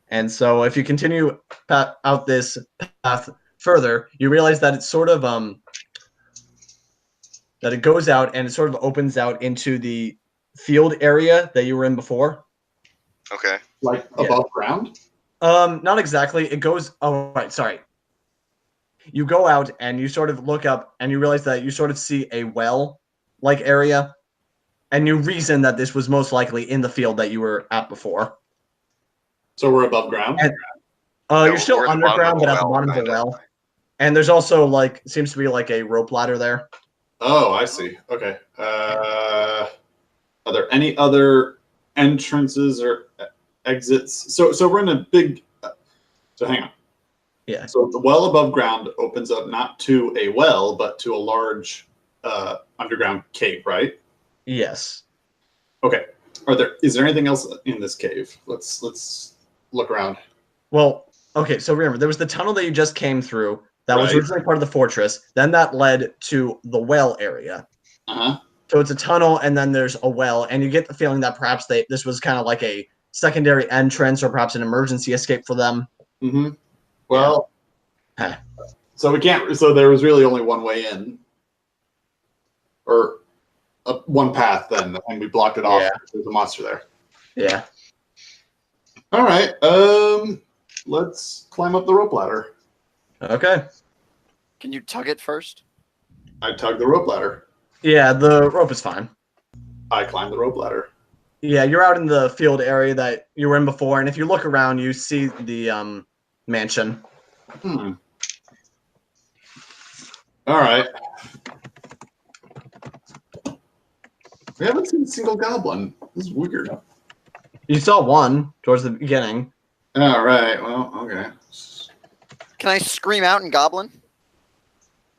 And so if you continue out this path further, you realize that it's sort of that it goes out and it sort of opens out into the field area that you were in before. Okay. Like above ground? Not exactly. It goes. Oh, right. Sorry. You go out and you sort of look up and you realize that you sort of see a well-like area, and you reason that this was most likely in the field that you were at before. So we're above ground? And, you're still underground, but at the bottom of the well. And there's also seems to be like a rope ladder there. Oh, I see. Okay. Are there any other entrances or exits? So we're in a big. So hang on. Yeah. So the well above ground opens up not to a well, but to a large underground cave, right? Yes. Okay. Is there anything else in this cave? Let's look around. Well, okay. So remember, there was the tunnel that you just came through. That was Right. originally part of the fortress. Then that led to the well area. Uh-huh. So it's a tunnel, and then there's a well, and you get the feeling that perhaps this was kind of like a secondary entrance, or perhaps an emergency escape for them. Mm-hmm. Well, Huh. so we can't. So there was really only one way in, or one path. Then, and we blocked it off. Yeah. There's a monster there. Yeah. All right. Let's climb up the rope ladder. Okay. Can you tug it first? I tug the rope ladder. Yeah, the rope is fine. I climb the rope ladder. Yeah, you're out in the field area that you were in before, and if you look around, you see the mansion. All right. We haven't seen a single goblin. This is weird. You saw one towards the beginning. All right. Well, okay. Can I scream out in Goblin?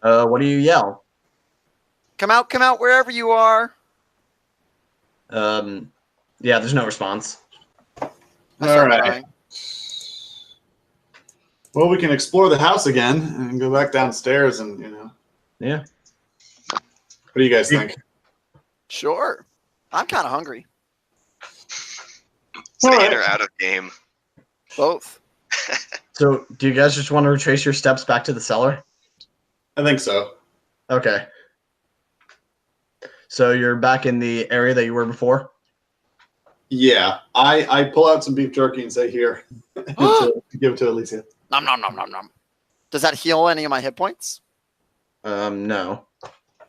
What do you yell? Come out, wherever you are. Yeah, there's no response. I start All right. crying. Well, we can explore the house again and go back downstairs and, Yeah. What do you guys think? Sure. I'm kind of hungry. So All in right. or out of game? Both. So, do you guys just want to retrace your steps back to the cellar? I think so. Okay. So you're back in the area that you were before? Yeah. I pull out some beef jerky and say, here, to give it to Alicia. Nom nom nom nom nom. Does that heal any of my hit points? No.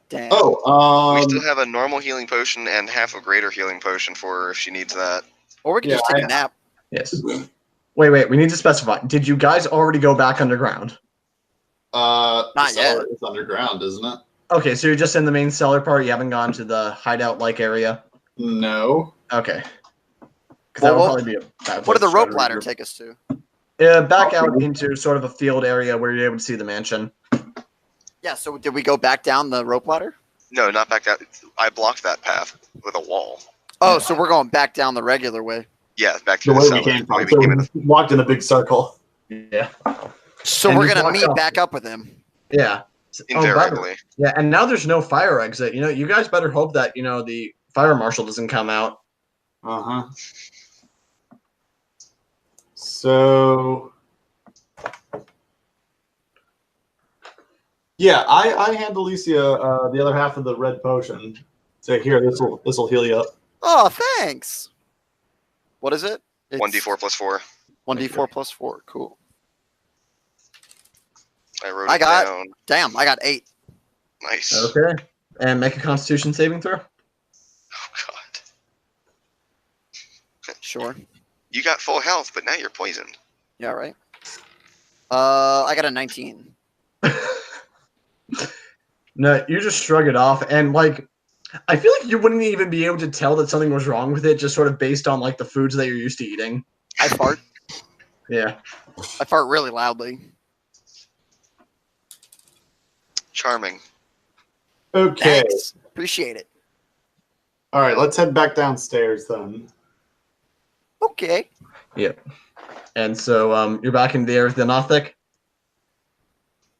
Damn. Oh, We still have a normal healing potion and half a greater healing potion for her if she needs that. Or we could just take a nap. Yes. Wait. We need to specify. Did you guys already go back underground? Not the cellar yet. is underground, isn't it? Okay, so you're just in the main cellar part. You haven't gone to the hideout-like area. No. Okay. Because that would Well, probably be a bad. What did the place to try rope to ladder regroup. take us to? Back out into sort of a field area where you're able to see the mansion. Yeah, so did we go back down the rope ladder? No, not back that. I blocked that path with a wall. Oh, so we're going back down the regular way. Yeah, back The to the way cellar. we came The way from. we So came we in. walked in a big circle. Yeah. So And we're just gonna walk meet up. back up with him. Yeah. Invariably. Yeah, and now there's no fire exit. You guys better hope that the fire marshal doesn't come out. Uh-huh. So yeah, I hand Alicia the other half of the red potion. Say, here, this will heal you up. Oh, thanks. What is it? 1d4 plus 4. 1d4 plus 4. Cool. I got- down. Damn, I got 8. Nice. Okay. And make a Constitution saving throw. Oh god. Sure. You got full health, but now you're poisoned. Yeah, right. I got a 19. No, you just shrug it off, and I feel like you wouldn't even be able to tell that something was wrong with it, just sort of based on the foods that you're used to eating. I fart. Yeah. I fart really loudly. Charming. Okay. Thanks. Appreciate it. All right, let's head back downstairs then. Okay. And so you're back in the area with the Nothic?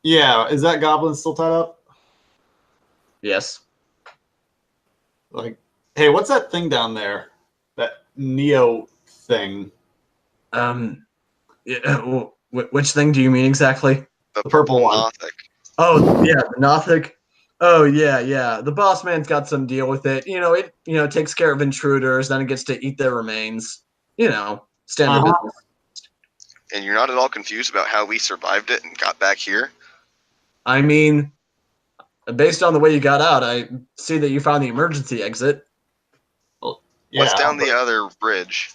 Yeah, is that goblin still tied up? Yes. Hey, what's that thing down there? That Neo thing. Yeah, which thing do you mean exactly? The purple one. Nothic. Oh, yeah, the Nothic. Oh, yeah. The boss man's got some deal with it. It takes care of intruders, then it gets to eat their remains. Standard business. And you're not at all confused about how we survived it and got back here? I mean, based on the way you got out, I see that you found the emergency exit. Yeah, What's down the other bridge?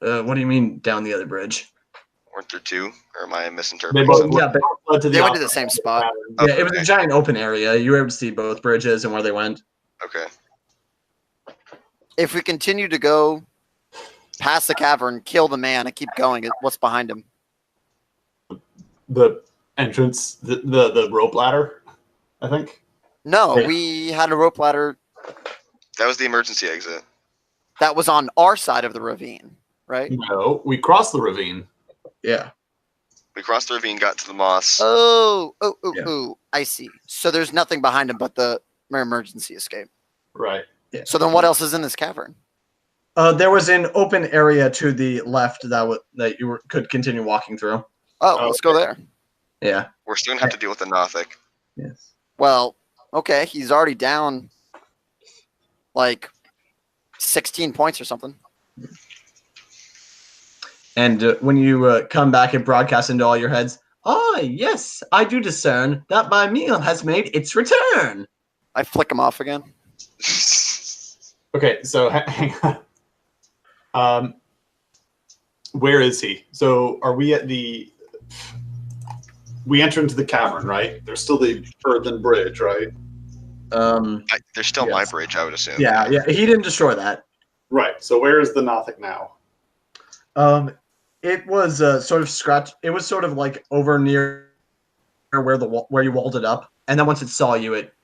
What do you mean down the other bridge? Weren't there two? Or am I They misinterpreting both something? Yeah, but led to They went to opposite the same spot. pattern. yeah, it was a Okay. giant open area. You were able to see both bridges and where they went. Okay. If we continue to go past the cavern, kill the man, and keep going, what's behind him? The entrance, the rope ladder, I think. No, Yeah. we had a rope ladder That was the emergency exit. that was on our side of the ravine, right? No, we crossed the ravine. Yeah. We crossed the ravine, got to the moss. Oh, Yeah. I see. So there's nothing behind him but the emergency escape. Right. Yeah. So then what else is in this cavern? There was an open area to the left that you could continue walking through. Oh, let's go there. Yeah. We're still gonna have to deal with the Nothic. Yes. Well, okay, he's already down like 16 points or something. And when you come back and broadcast into all your heads, yes, I do discern that my meal has made its return. I flick him off again. Okay, so hang on. Where is he? So are we at the? We enter into the cavern, right? There's still the earthen bridge, right? There's still my Yes. bridge, I would assume. Yeah. He didn't destroy that. Right. So where is the Nothic now? It was sort of scratched. It was sort of like over near where you walled it up, and then once it saw you, it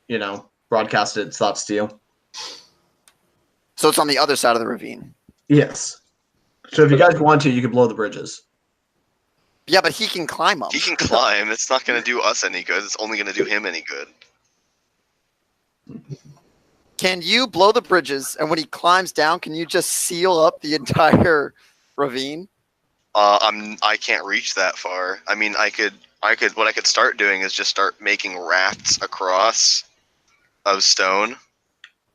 broadcasted its thoughts to you. So it's on the other side of the ravine. Yes. So if you guys want to, you could blow the bridges. Yeah, but he can climb them. He can climb. It's not going to do us any good. It's only going to do him any good. Can you blow the bridges, and when he climbs down, can you just seal up the entire ravine? I can't reach that far. I mean, what I could start doing is just start making rafts across of stone.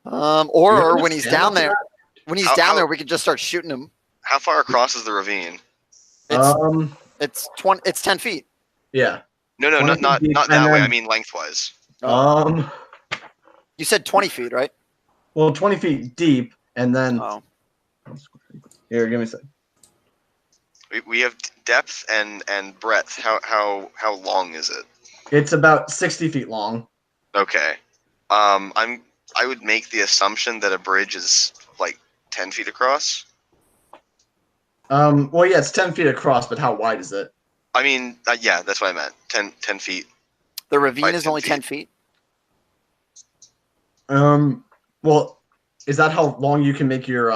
Or when he's down there, How- we could just start shooting him. How far across is the ravine? It's 10 feet. Yeah. No, 20 feet not deep, that and way. then- I mean lengthwise. You said 20 feet, right? Well, 20 feet deep, and then Oh. here, give me a second. We have depth and breadth. How long is it? It's about 60 feet long. Okay. I would make the assumption that a bridge is like 10 feet across. Well, yeah, it's 10 feet across, but how wide is it? I mean, yeah, that's what I meant. 10 feet. The ravine By is 10 only feet. 10 feet. Well, is that how long you can make your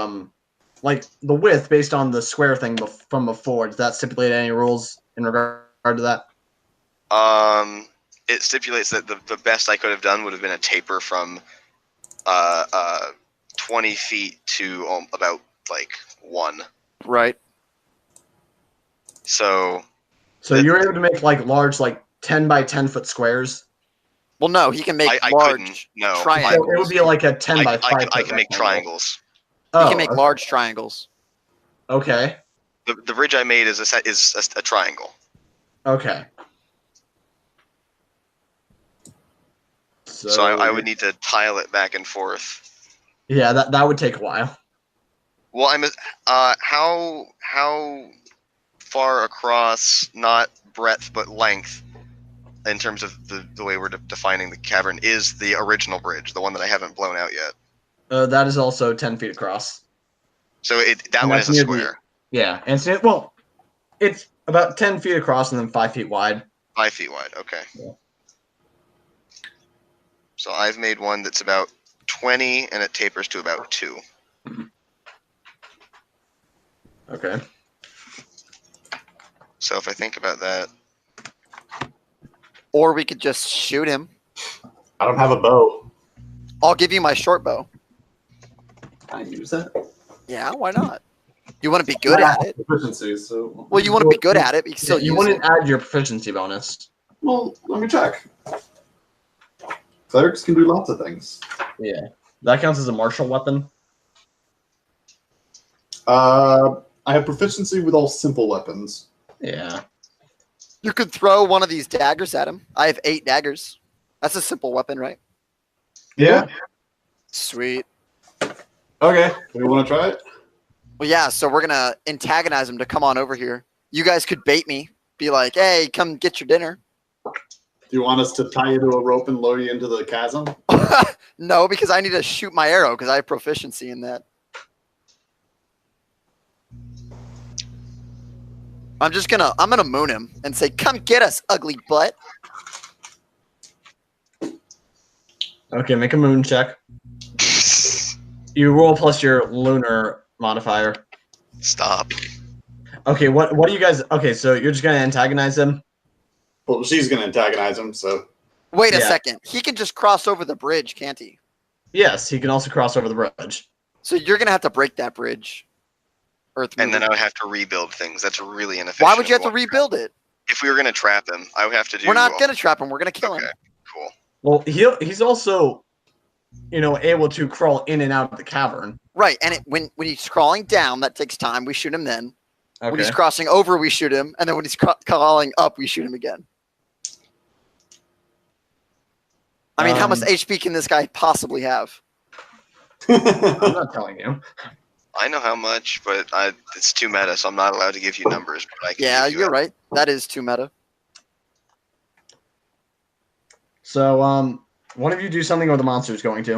like the width based on the square thing from before? Does that stipulate any rules in regard to that? It stipulates that the best I could have done would have been a taper from 20 feet to about like 1. Right. So you're able to make like large, like 10 by 10 foot squares. Well, no, he can make I large couldn't. No, triangles. So it would be like a 10 by 5 I foot can make rectangle. triangles. He Oh, can make large triangles. Okay. The bridge I made is a triangle. Okay. So I would need to tile it back and forth. Yeah, that would take a while. Well, how far across, not breadth but length, in terms of the way we're defining the cavern, is the original bridge, the one that I haven't blown out yet. That is also 10 feet across. So that And one that's is a near the- square. Yeah, and so, it's about 10 feet across and then 5 feet wide. 5 feet wide. Okay. Yeah. So I've made one that's about 20 and it tapers to about 2. Okay. So if I think about that, Or we could just shoot him. I don't have a bow. I'll give you my short bow. Can I use that? Yeah, why not? You want to be good at it. Proficiency, so. Well, you want to be good at it, but you can still you use wouldn't it. add your proficiency bonus. Well, let me check. Clerics can do lots of things. Yeah. That counts as a martial weapon. I have proficiency with all simple weapons. Yeah. You could throw one of these daggers at him. I have 8 daggers. That's a simple weapon, right? Yeah. Sweet. Okay. Do you want to try it? Well, yeah, so we're going to antagonize him to come on over here. You guys could bait me. Be like, hey, come get your dinner. Do you want us to tie you to a rope and lower you into the chasm? No, because I need to shoot my arrow because I have proficiency in that. I'm gonna moon him and say, come get us, ugly butt. Okay, make a moon check. You roll plus your lunar modifier. stop. Okay, what do you guys... Okay, so you're just going to antagonize him? Well, she's going to antagonize him, so. Wait a Yeah. second. He can just cross over the bridge, can't he? Yes, he can also cross over the bridge. So you're gonna have to break that bridge. Earth And then moving. I would have to rebuild things. That's really inefficient. Why would you have to Well, rebuild it? If we were going to trap him, I would have to do... We're not gonna trap him. We're gonna kill him. Okay, cool. Well, he's also, able to crawl in and out of the cavern. Right. And when he's crawling down, that takes time. We shoot him then. Okay. When he's crossing over, we shoot him, and then when he's crawling up, we shoot him again. I mean, how much HP can this guy possibly have? I'm not telling you. I know how much, but it's too meta, so I'm not allowed to give you numbers. But I can Yeah, give you you're right. That is too meta. So, one of you do something or the monster's going to.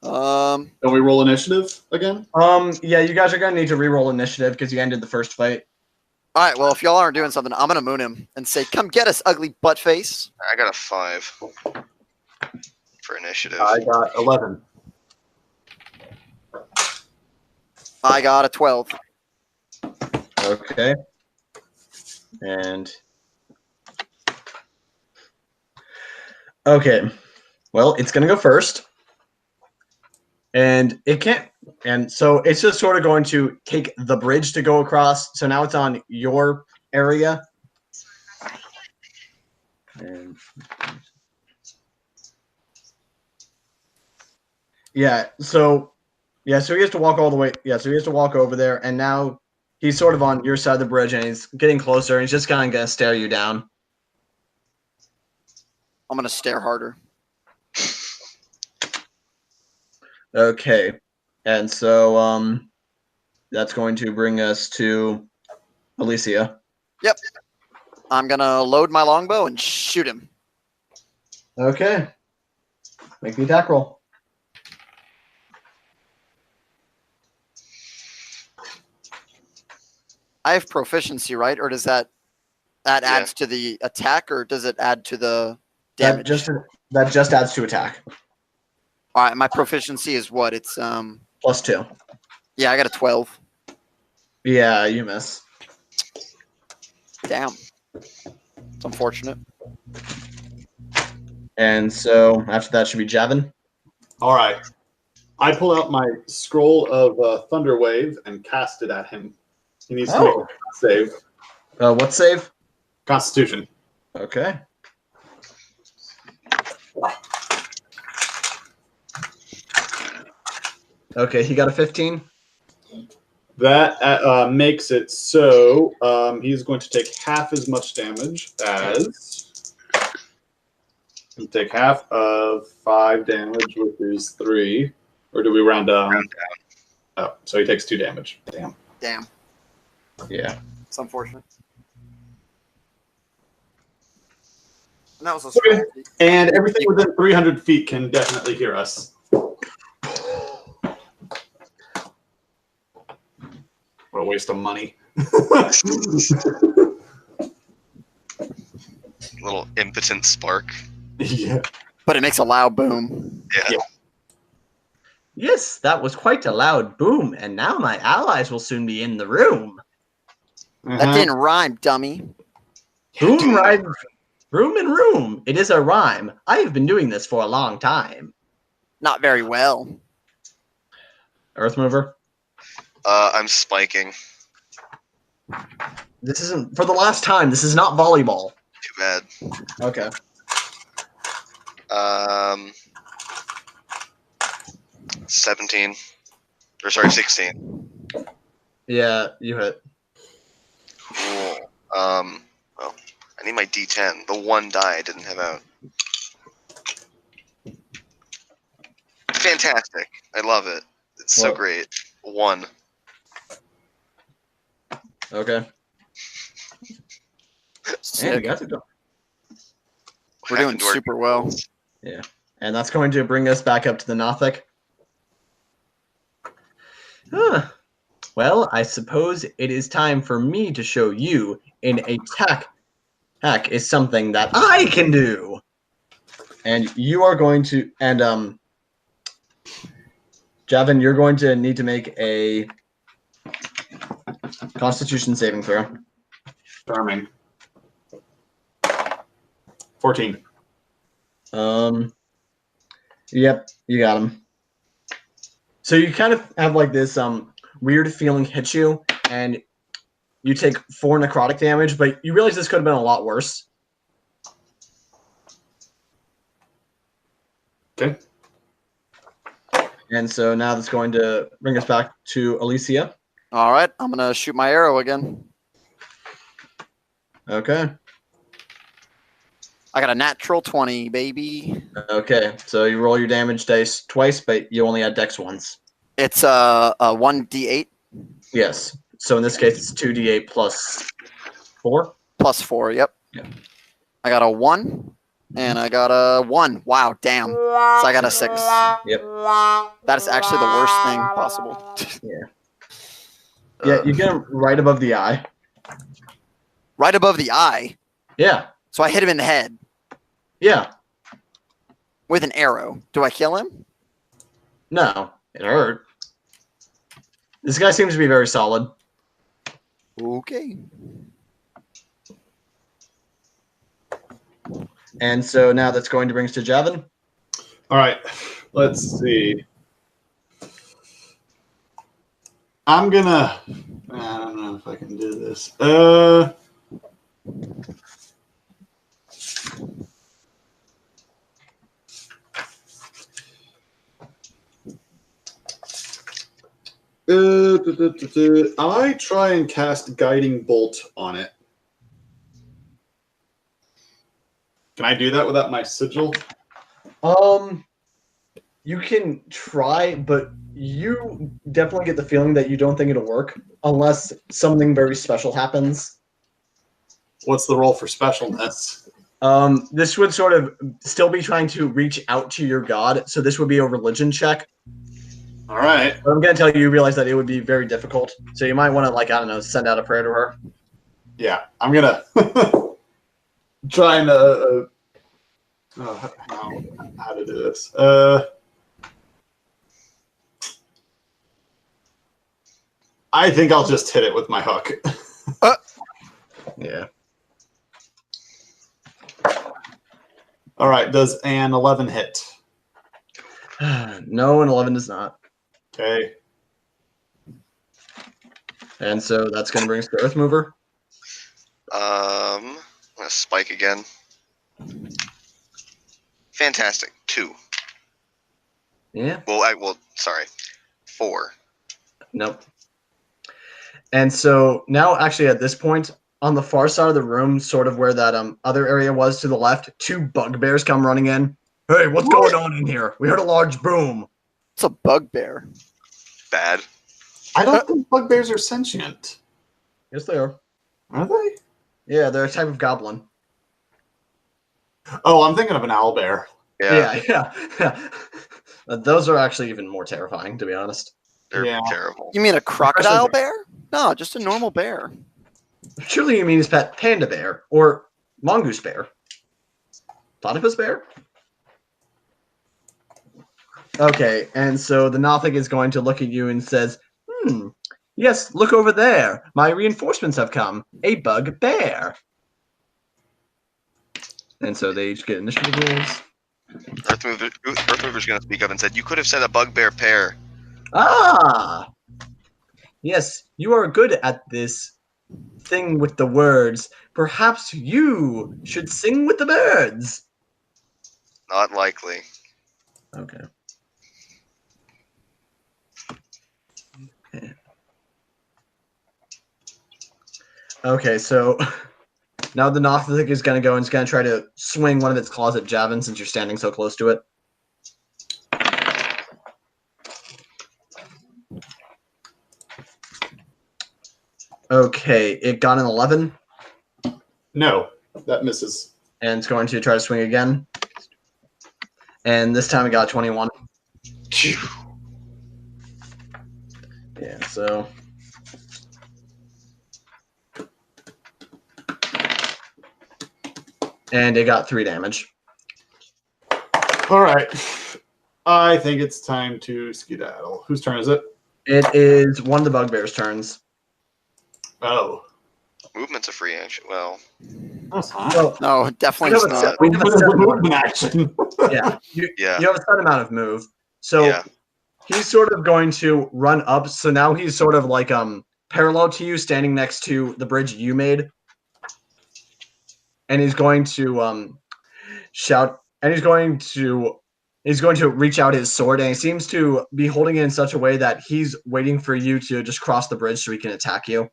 Um, Don't we roll initiative again? Yeah, you guys are going to need to reroll initiative because you ended the first fight. All right. Well, if y'all aren't doing something, I'm gonna moon him and say, "Come get us, ugly butt face." I got a 5 for initiative. I got 11. I got a 12. Okay. And okay. Well, it's gonna go first. And it can't, and so it's just sort of going to take the bridge to go across. So now it's on your area. And so he has to walk all the way. Yeah, so he has to walk over there, and now he's sort of on your side of the bridge, and he's getting closer, and he's just kind of gonna stare you down. I'm gonna stare harder. Okay. And so that's going to bring us to Alicia. Yep. I'm gonna load my longbow and shoot him. Okay. Make the attack roll. I have proficiency, right? Or does that adds to the attack, or does it add to the damage? That just adds to attack. All right, my proficiency is what? It's +2. Yeah, I got a 12. Yeah, you miss. Damn. It's unfortunate. And so after that should be Javin. All right. I pull out my scroll of Thunder Wave and cast it at him. He needs to make a save. What save? Constitution. Okay. Okay, he got a 15. That makes it so he's going to take half as much damage as... He'll take half of 5 damage, which is 3. Or do we round down? Round down. Oh, so he takes 2 damage. Damn. Yeah. It's unfortunate. And that was a scroll. And everything within 300 feet can definitely hear us. What a waste of money. Little impotent spark. Yeah. But it makes a loud boom. Yeah. Yes, that was quite a loud boom, and now my allies will soon be in the room. That didn't rhyme, dummy. Boom rhyme. Room and room. It is a rhyme. I have been doing this for a long time. Not very well. Earth mover. I'm spiking. This isn't for the last time. This is not volleyball. Too bad. Okay. 17. Or sorry, 16. Yeah, you hit. Cool. Well, I need my D10. The one die I didn't have out. Fantastic. I love it. It's so great. 1. Okay. And you got to go. We're doing super well. Yeah. And that's going to bring us back up to the Nothic. Huh. Well, I suppose it is time for me to show you an attack. Hack is something that I can do. And you are going to, and Javin, you're going to need to make a Constitution saving throw. Charming. 14. Yep, you got him. So you kind of have like this weird feeling hit you, and you take 4 necrotic damage, but you realize this could have been a lot worse. Okay. And so now that's going to bring us back to Alicia. All right, I'm going to shoot my arrow again. Okay. I got a natural 20, baby. Okay, so you roll your damage dice twice, but you only add dex once. It's a 1d8? Yes. So in this case, it's 2d8 plus 4? Plus 4, yep. Yeah. I got a 1, and I got a 1. Wow, damn. So I got a 6. Yep. That's actually the worst thing possible. Yeah. Yeah, you get him right above the eye. Right above the eye. Yeah. So I hit him in the head Yeah. with an arrow. Do I kill him? No, it hurt. This guy seems to be very solid. Okay. And so now that's going to bring us to Javin. All right, let's see. I'm gonna. I don't know if I can do this. I try and cast Guiding Bolt on it. Can I do that without my sigil? You can try, but you definitely get the feeling that you don't think it'll work unless something very special happens. What's the roll for specialness? This would sort of still be trying to reach out to your god, so this would be a religion check. All right. But I'm gonna tell you, you realize that it would be very difficult, so you might want to, like, I don't know, send out a prayer to her. Yeah, I'm gonna try and how to do this. I think I'll just hit it with my hook. Yeah. All right. Does an 11 hit? No, an 11 does not. Okay. And so that's going to bring us to Earth Mover. I'm gonna spike again. Fantastic. 2. Yeah. Well, sorry. 4. Nope. And so now, actually, at this point, on the far side of the room, sort of where that other area was to the left, 2 bugbears come running in. Hey, what's going on in here? We heard a large boom. It's a bugbear. Bad. I don't think bugbears are sentient. Yes, they are. Are they? Yeah, they're a type of goblin. Oh, I'm thinking of an owlbear. Yeah. Yeah. Those are actually even more terrifying, to be honest. They're Yeah. terrible. You mean a crocodile bear? No, just a normal bear. Surely you mean his pet panda bear or mongoose bear. Platypus bear? Okay, and so the Nothic is going to look at you and says, yes, look over there. My reinforcements have come. A bug bear. And so they each get initiative rolls. Earthmover's going to speak up and said, "You could have said a bugbear pair." Ah! Yes, you are good at this thing with the words. Perhaps you should sing with the birds. Not likely. Okay. Okay, so now the Nothic is going to go and it's going to try to swing one of its claws at Javin since you're standing so close to it. Okay, it got an 11. No, that misses. And it's going to try to swing again. And this time it got 21. Yeah, so... And it got 3 damage. All right. I think it's time to skedaddle. Whose turn is it? It is one of the bugbear's turns. Oh. Movement's a free action. Well, That's not. Well, No, definitely it's not. we have a set amount movement action. yeah, yeah. you have a set amount of move. So Yeah. he's sort of going to run up. So now he's sort of like parallel to you, standing next to the bridge you made. And he's going to shout, and he's going to reach out his sword, and he seems to be holding it in such a way that he's waiting for you to just cross the bridge so he can attack you.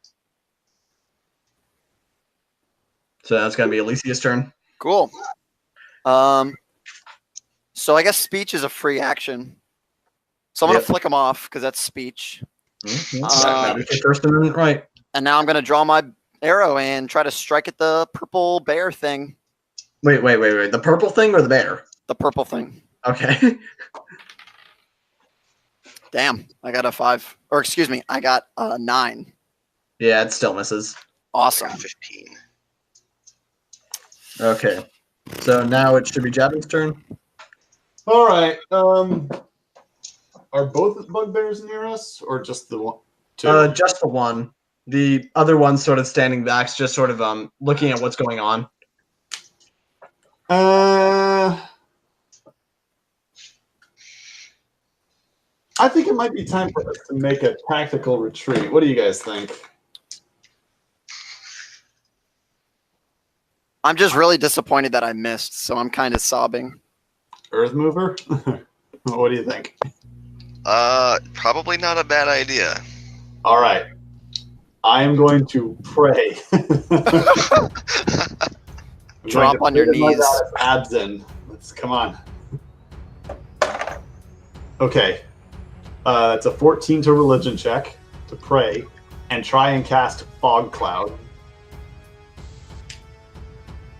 So that's going to be Alicia's turn. Cool. So I guess speech is a free action. So I'm going to flick him off because that's speech. That is your First Amendment right. And now I'm going to draw my arrow and try to strike at the purple bear thing. Wait. The purple thing or the bear? The purple thing. Okay. Damn, I got a 5. Or excuse me, I got a 9. Yeah, it still misses. Awesome. 15. Okay. So now it should be Javin's turn. All right. Are both bugbears near us, or just the one? Two. Just the one. The other one's sort of standing back, just sort of looking at what's going on. I think it might be time for us to make a tactical retreat. What do you guys think? I'm just really disappointed that I missed, so I'm kind of sobbing. Earth mover? What do you think? Probably not a bad idea. All right. I am going to pray. Drop on your knees. Abs in. Let's come on. Okay. It's a 14 to religion check to pray and try and cast fog cloud.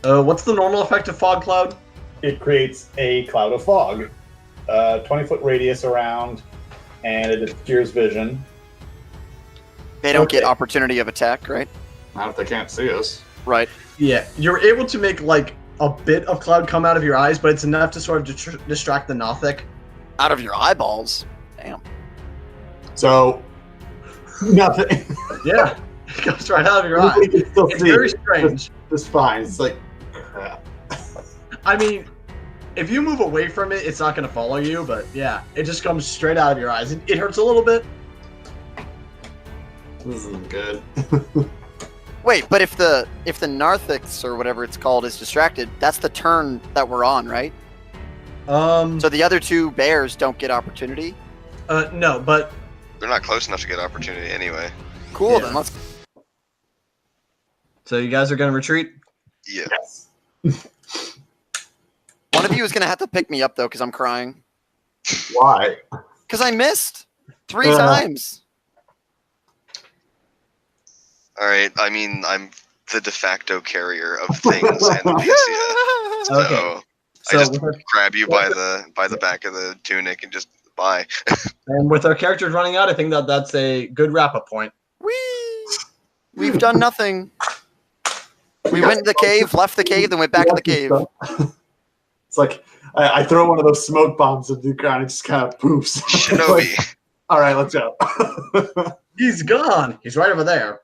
What's the normal effect of fog cloud? It creates a cloud of fog, 20-foot radius around, and it obscures vision. They don't get opportunity of attack, right? Not if they can't see us. Right. Yeah, you're able to make like a bit of cloud come out of your eyes, but it's enough to sort of distract the Nothic. Out of your eyeballs. Damn. So, nothing. Yeah, it goes right out of your eye. We can still It's see very it. strange. It's fine. It's like, crap. I mean, if you move away from it, it's not going to follow you, but yeah, it just comes straight out of your eyes. It hurts a little bit. This isn't good. Wait, but if the Narthix or whatever it's called is distracted, that's the turn that we're on, right? So the other two bears don't get opportunity? No, but They're not close enough to get opportunity anyway. Cool, Yeah. then let's... so you guys are going to retreat? Yeah. Yes. One of you is going to have to pick me up, though, because I'm crying. Why? Because I missed 3 times. All right. I mean, I'm the de facto carrier of things and Alicia. So Okay. I So just with our, grab you by the back of the tunic and just bye. and with our characters running out, I think that's a good wrap-up point. Whee! We've done nothing. We went in the cave, left the cave, then went back in the cave. It's like I throw one of those smoke bombs into the ground and it just kind of poofs. Shinobi. Like, all right, let's go. He's gone. He's right over there.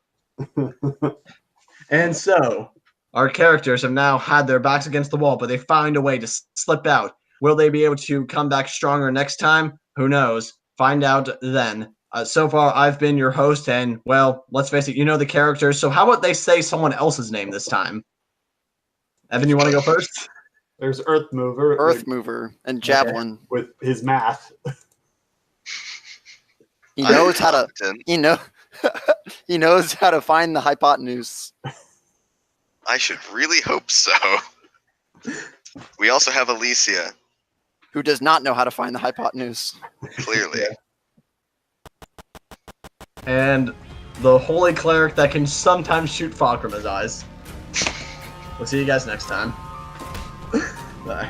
And so, our characters have now had their backs against the wall, but they find a way to slip out. Will they be able to come back stronger next time? Who knows? Find out then. So far, I've been your host, and, well, let's face it, you know the characters, so how about they say someone else's name this time? Evan, you want to go first? There's Earth Mover. Earth Mover and Javelin. With his math. He knows how to... Competent. He knows how to find the hypotenuse. I should really hope so. We also have Alicia, Who does not know how to find the hypotenuse. clearly. And the holy cleric that can sometimes shoot fog from his eyes. We'll see you guys next time. Bye.